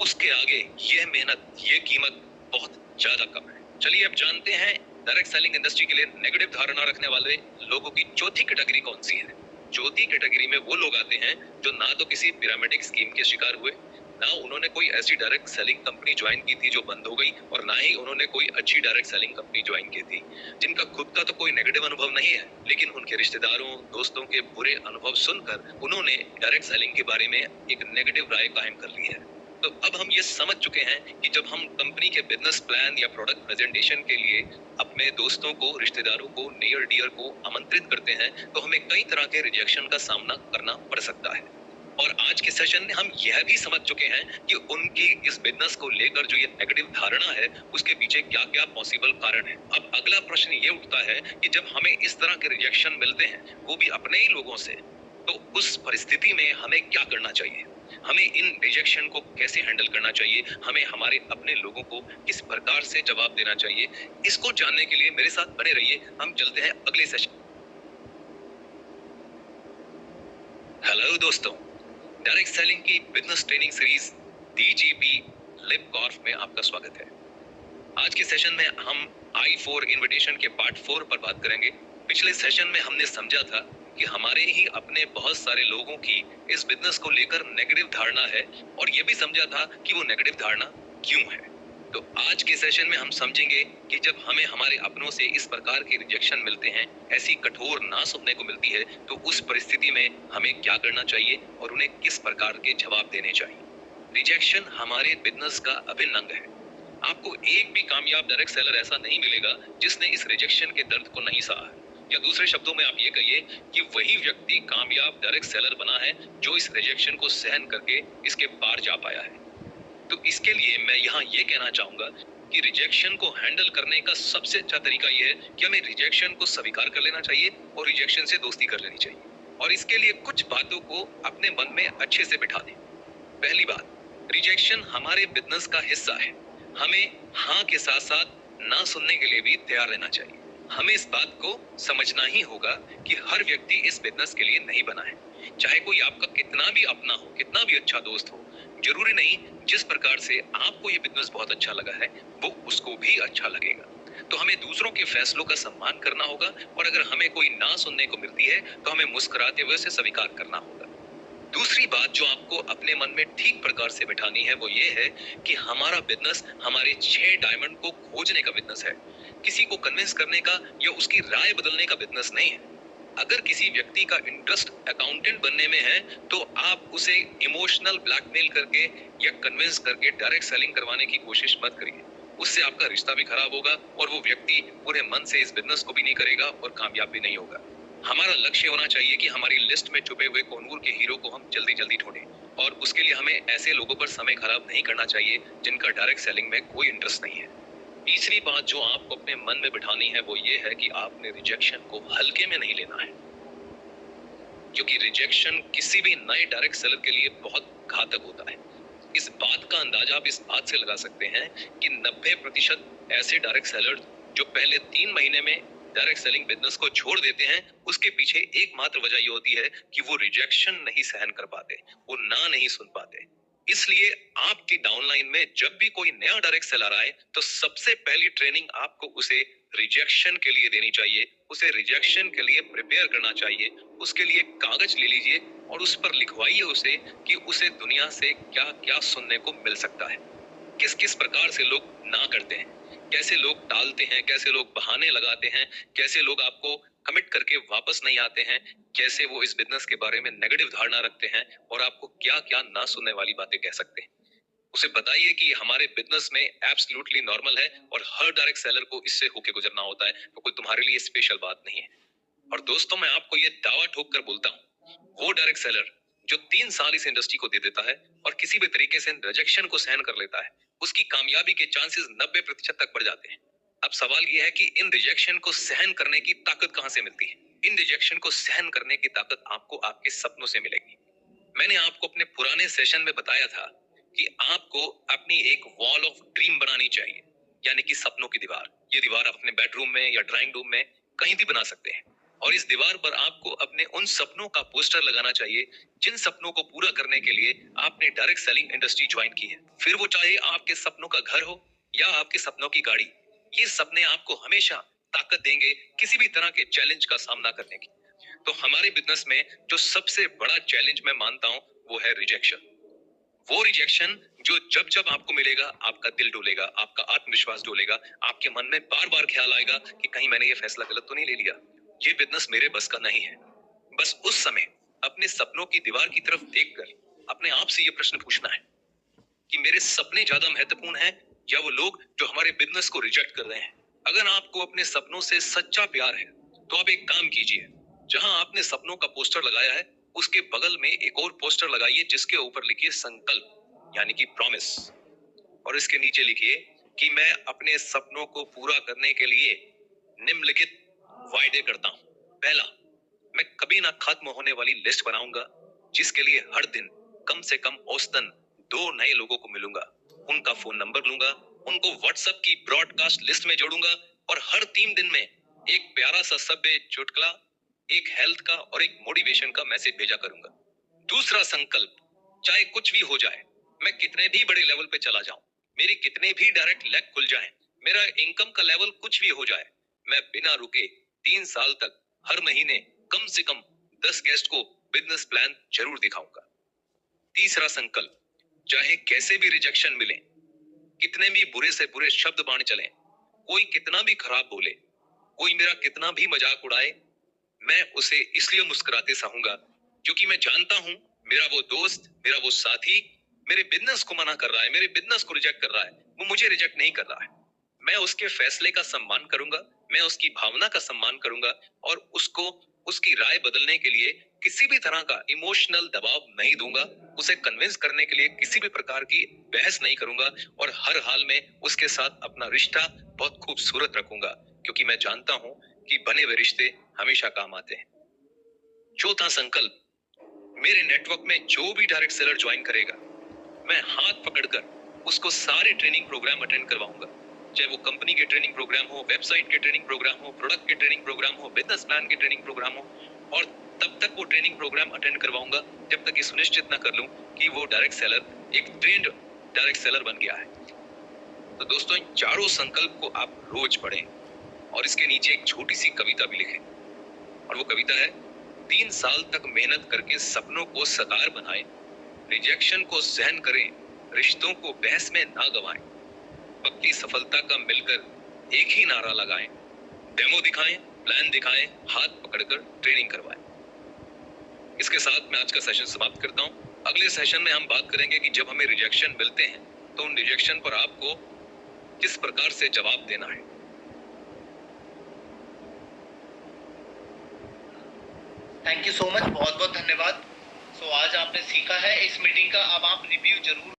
उसके आगे ये मेहनत, ये कीमत बहुत ज्यादा कम है। चलिए अब जानते हैं डायरेक्ट सेलिंग इंडस्ट्री के लिए नेगेटिव धारणा रखने वाले लोगों की चौथी कैटेगरी कौन सी है। चौथी कैटेगरी में वो लोग आते हैं जो ना तो किसी पिरामिडिक स्कीम के शिकार हुए, ना उन्होंने कोई ऐसी डायरेक्ट सेलिंग कंपनी ज्वाइन की थी जो बंद हो गई, और ना ही उन्होंने कोई अच्छी डायरेक्ट सेलिंग कंपनी ज्वाइन की थी जिनका खुद का तो कोई नेगेटिव अनुभव नहीं है, लेकिन उनके रिश्तेदारों, दोस्तों के बुरे अनुभव सुनकर उन्होंने डायरेक्ट सेलिंग के बारे में एक नेगेटिव राय कायम कर ली है। तो अब हम ये समझ चुके हैं कि जब हम कंपनी के बिजनेस प्लान या प्रोडक्ट प्रेजेंटेशन के लिए अपने दोस्तों को, रिश्तेदारों को, नियर डियर को आमंत्रित करते हैं तो हमें कई तरह के रिजेक्शन का सामना करना पड़ सकता है। और आज के सेशन में हम यह भी समझ चुके हैं कि उनकी इस बिजनेस को लेकर जो ये नेगेटिव धारणा है उसके पीछे क्या क्या पॉसिबल कारण है। अब अगला प्रश्न ये उठता है कि जब हमें इस तरह के रिजेक्शन मिलते हैं वो भी अपने ही लोगों से, तो उस परिस्थिति में हमें क्या करना चाहिए, हमें इन रिजेक्शन को कैसे हैंडल करना चाहिए, हमें हमारे अपने लोगों को किस प्रकार से जवाब देना चाहिए। इसको जानने के लिए मेरे साथ बने रहिए। हम चलते हैं अगले सेशन। हेलो दोस्तों, डायरेक्ट सेलिंग की बिजनेस ट्रेनिंग सीरीज DGP लिपकॉर्प में आपका स्वागत है। आज के सेशन में हम I4 इनविटेशन के पार्ट 4 पर बात करेंगे। पिछले सेशन में हमने समझा था कि हमारे ही अपने बहुत सारे लोगों की इस बिजनेस को लेकर नेगेटिव धारणा है और यह भी समझा था कि वो नेगेटिव धारणा क्यों है। तो आज के सेशन में हम समझेंगे कि जब हमें हमारे अपनों से इस प्रकार के रिजेक्शन मिलते हैं, ऐसी कठोर ना सुनने को मिलती है, तो उस परिस्थिति में हमें क्या करना चाहिए और उन्हें किस प्रकार के जवाब देने चाहिए। रिजेक्शन हमारे बिजनेस का अभिन्न अंग है। आपको एक भी कामयाब डायरेक्ट सेलर ऐसा नहीं मिलेगा जिसने इस रिजेक्शन के दर्द को नहीं सहा। या दूसरे शब्दों में आप ये कहिए कि वही व्यक्ति कामयाब डायरेक्ट सेलर बना है जो इस रिजेक्शन को सहन करके इसके पार जा पाया है। तो इसके लिए मैं यहाँ ये कहना चाहूंगा कि रिजेक्शन को हैंडल करने का सबसे अच्छा तरीका ये है कि हमें रिजेक्शन को स्वीकार कर लेना चाहिए और रिजेक्शन से दोस्ती कर लेनी चाहिए। और इसके लिए कुछ बातों को अपने मन में अच्छे से बिठा दें। पहली बात, रिजेक्शन हमारे बिजनेस का हिस्सा है। हमें हाँ के साथ साथ ना सुनने के लिए भी तैयार रहना चाहिए। हमें इस बात को समझना ही होगा कि हर व्यक्ति इस बिजनेस के लिए नहीं बना है। चाहे कोई आपका कितना भी अपना हो, कितना भी अच्छा दोस्त हो, जरूरी नहीं जिस प्रकार से आपको ये बिजनेस बहुत अच्छा लगा है वो उसको भी अच्छा लगेगा। तो हमें दूसरों के फैसलों का सम्मान करना होगा और अगर हमें कोई ना सुनने को मिलती है तो हमें मुस्कुराते हुए उसे स्वीकार करना होगा। दूसरी बात जो आपको अपने मन में ठीक प्रकार से बिठानी है वो ये है कि हमारा बिजनेस हमारे 6 डायमंड को खोजने का बिजनेस है, किसी को कन्विंस करने का या उसकी राय बदलने का बिजनेस नहीं है। अगर किसी व्यक्ति का इंटरेस्ट अकाउंटेंट बनने में है तो आप उसे इमोशनल ब्लैकमेल करके या कन्विंस करके डायरेक्ट सेलिंग करवाने की कोशिश मत करिए। उससे आपका रिश्ता भी खराब होगा और वो व्यक्ति पूरे मन से इस बिजनेस को भी नहीं करेगा और कामयाब भी नहीं होगा। हमारा लक्ष्य होना चाहिए कि हमारी लिस्ट में छुपे हुए कोनूर के हीरो को हम जल्दी जल्दी ढूंढें और उसके लिए हमें ऐसे लोगों पर समय खराब नहीं करना चाहिए जिनका डायरेक्ट सेलिंग में कोई इंटरेस्ट नहीं है। तीसरी बात जो आपको अपने मन में बिठानी है वो ये है कि आपने रिजेक्शन को हल्के में नहीं लेना है, क्योंकि रिजेक्शन किसी भी नए डायरेक्ट सेलर के लिए बहुत घातक होता है। इस बात का अंदाजा आप इस बात से लगा सकते हैं कि 90% ऐसे डायरेक्ट सेलर जो पहले 3 महीने में डायरेक्ट सेलिंग बिजनेस को छोड़ देते हैं, उसके पीछे एकमात्र वजह ये होती है कि वो रिजेक्शन नहीं सहन कर पाते, वो ना नहीं सुन पाते। इसलिए आपकी डाउनलाइन में जब भी कोई नया डायरेक्ट सेलर आए तो सबसे पहली ट्रेनिंग आपको उसे रिजेक्शन के लिए देनी चाहिए, उसे रिजेक्शन के लिए प्रिपेयर करना चाहिए। उसके लिए कागज ले लीजिए और उस पर लिखवाइए उसे कि उसे दुनिया से क्या क्या सुनने को मिल सकता है, किस किस प्रकार से लोग ना करते हैं, कैसे लोग टालते हैं, कैसे लोग बहाने लगाते हैं, कैसे लोग आपको कमिट करके वापस नहीं आते हैं, कैसे वो इस बिजनेस के बारे में नेगेटिव धारणा रखते हैं और आपको क्या क्या ना सुनने वाली बातें कह सकते हैं। उसे बताइए कि हमारे बिजनेस में एब्सोल्युटली नॉर्मल है और हर डायरेक्ट सेलर को इससे होके गुजरना होता है, तो कोई तुम्हारे लिए स्पेशल बात नहीं है। और दोस्तों, मैं आपको ये दावा ठोक कर बोलता हूँ, वो डायरेक्ट सेलर जो 3 साल इस इंडस्ट्री को दे देता है और किसी भी तरीके से रिजेक्शन को सहन कर लेता है, उसकी कामयाबी के चांसेस 90% तक बढ़ जाते हैं। अब सवाल यह है कि इन रिजेक्शन को सहन करने की ताकत कहां से मिलती है? इन रिजेक्शन को सहन करने की ताकत आपको आपके सपनों से मिलेगी। मैंने आपको अपने पुराने सेशन में बताया था कि आपको अपनी एक वॉल ऑफ ड्रीम बनानी चाहिए, यानी कि सपनों की दीवार। ये दीवार आप अपने बेडरूम में या ड्राइंग रूम में कहीं भी बना सकते हैं और इस दीवार पर आपको अपने उन सपनों का पोस्टर लगाना चाहिए जिन सपनों को पूरा करने के लिए आपने डायरेक्ट सेलिंग इंडस्ट्री ज्वाइन की है। फिर वो चाहे आपके सपनों का घर हो या आपके सपनों की गाड़ी, ये सपने आपको हमेशा ताकत देंगे किसी भी तरह के चैलेंज का सामना करने की। तो हमारे बिजनेस में जो सबसे बड़ा चैलेंज मैं मानता हूं वो है रिजेक्शन। वो रिजेक्शन जो जब जब आपको मिलेगा आपका दिल डोलेगा, आपका आत्मविश्वास डोलेगा, आपके मन में बार बार ख्याल आएगा कि कहीं मैंने ये फैसला गलत तो नहीं ले लिया, ये बिजनेस मेरे बस का नहीं है। बस उस समय अपने सपनों की दीवार की तरफ देखकर अपने आप से ये प्रश्न पूछना है कि मेरे सपने ज्यादा महत्वपूर्ण हैं या वो लोग जो हमारे बिजनेस को रिजेक्ट कर रहे हैं। अगर आपको अपने सपनों से सच्चा प्यार है तो आप एक काम कीजिए, जहां आपने सपनों का पोस्टर लगाया है उसके बगल में एक और पोस्टर लगाइए जिसके ऊपर लिखिए संकल्प यानी कि प्रॉमिस, और इसके नीचे लिखिए कि मैं अपने सपनों को पूरा करने के लिए निम्नलिखित वायदे करता हूं। पहला, मैं कभी ना खत्म होने वाली लिस्ट बनाऊंगा जिसके लिए हर दिन कम से कम औसतन 2 नए लोगों को मिलूंगा, उनका फोन नंबर लूंगा, उनको व्हाट्सएप की ब्रॉडकास्ट लिस्ट में जोड़ूंगा और हर 3 दिन में एक प्यारा सा सभ्य चुटकुला, एक हेल्थ का और एक मोटिवेशन का मैसेज भेजा करूंगा। दूसरा संकल्प, चाहे कुछ भी हो जाए, मैं कितने भी बड़े लेवल पे चला जाऊं, मेरी कितने भी डायरेक्ट लेग खुल जाएं, मेरा इनकम का लेवल कुछ भी हो जाए, मैं बिना रुके 3 साल तक हर महीने कम से कम 10 गेस्ट को बिजनेस प्लान जरूर दिखाऊंगा। तीसरा संकल्प, चाहे कैसे भी रिजेक्शन मिले, कितने भी बुरे से बुरे शब्द बाण चलें, कोई कितना भी खराब बोले, कोई मेरा कितना भी मजाक उड़ाए, मैं उसे इसलिए मुस्कुराते सहूंगा क्योंकि मैं जानता हूं मेरा वो दोस्त, मेरा वो साथी मेरे बिजनेस को मना कर रहा है, मेरे बिजनेस को रिजेक्ट कर रहा है, वो मुझे रिजेक्ट नहीं कर रहा है। मैं उसके फैसले का सम्मान करूंगा, मैं उसकी भावना का सम्मान करूंगा और उसको उसकी राय बदलने के लिए किसी भी तरह का इमोशनल दबाव नहीं दूंगा, उसे कन्विंस करने के लिए किसी भी प्रकार की बहस नहीं करूंगा और हर हाल में उसके साथ अपना रिश्ता बहुत खूबसूरत रखूंगा क्योंकि मैं जानता हूं कि बने हुए रिश्ते हमेशा काम आते हैं। चौथा संकल्प, मेरे नेटवर्क में जो भी डायरेक्ट सेलर ज्वाइन करेगा, मैं हाथ पकड़कर उसको सारे ट्रेनिंग प्रोग्राम अटेंड करवाऊंगा, चाहे वो कंपनी के ट्रेनिंग प्रोग्राम हो, वेबसाइट के ट्रेनिंग प्रोग्राम हो, प्रोडक्ट के ट्रेनिंग प्रोग्राम हो, बिजनेस प्लान के ट्रेनिंग प्रोग्राम हो, और तब तक वो ट्रेनिंग प्रोग्राम अटेंड करवाऊंगा जब तक ये सुनिश्चित ना कर लूं कि वो डायरेक्ट सेलर एक ट्रेंड डायरेक्ट सेलर बन गया है। तो दोस्तों, इन चारों संकल्प को आप रोज पढ़ें और इसके नीचे एक छोटी सी कविता भी लिखें, और वो कविता है, 3 साल तक मेहनत करके सपनों को साकार बनाएं, रिजेक्शन को सहन करें, रिश्तों को बहस में ना गवाएं, पक्की सफलता का मिलकर एक ही नारा लगाएं, डेमो दिखाएं, प्लान दिखाएं, हाथ पकड़कर ट्रेनिंग करवाएं। इसके साथ मैं आज का सेशन समाप्त करता हूं। अगले सेशन में हम बात करेंगे कि जब हमें रिजेक्शन मिलते हैं तो उन रिजेक्शन पर आपको किस प्रकार से जवाब देना है। थैंक यू सो मच, बहुत बहुत धन्यवाद। आज आपने सीखा है इस मीटिंग का, अब आप रिव्यू जरूर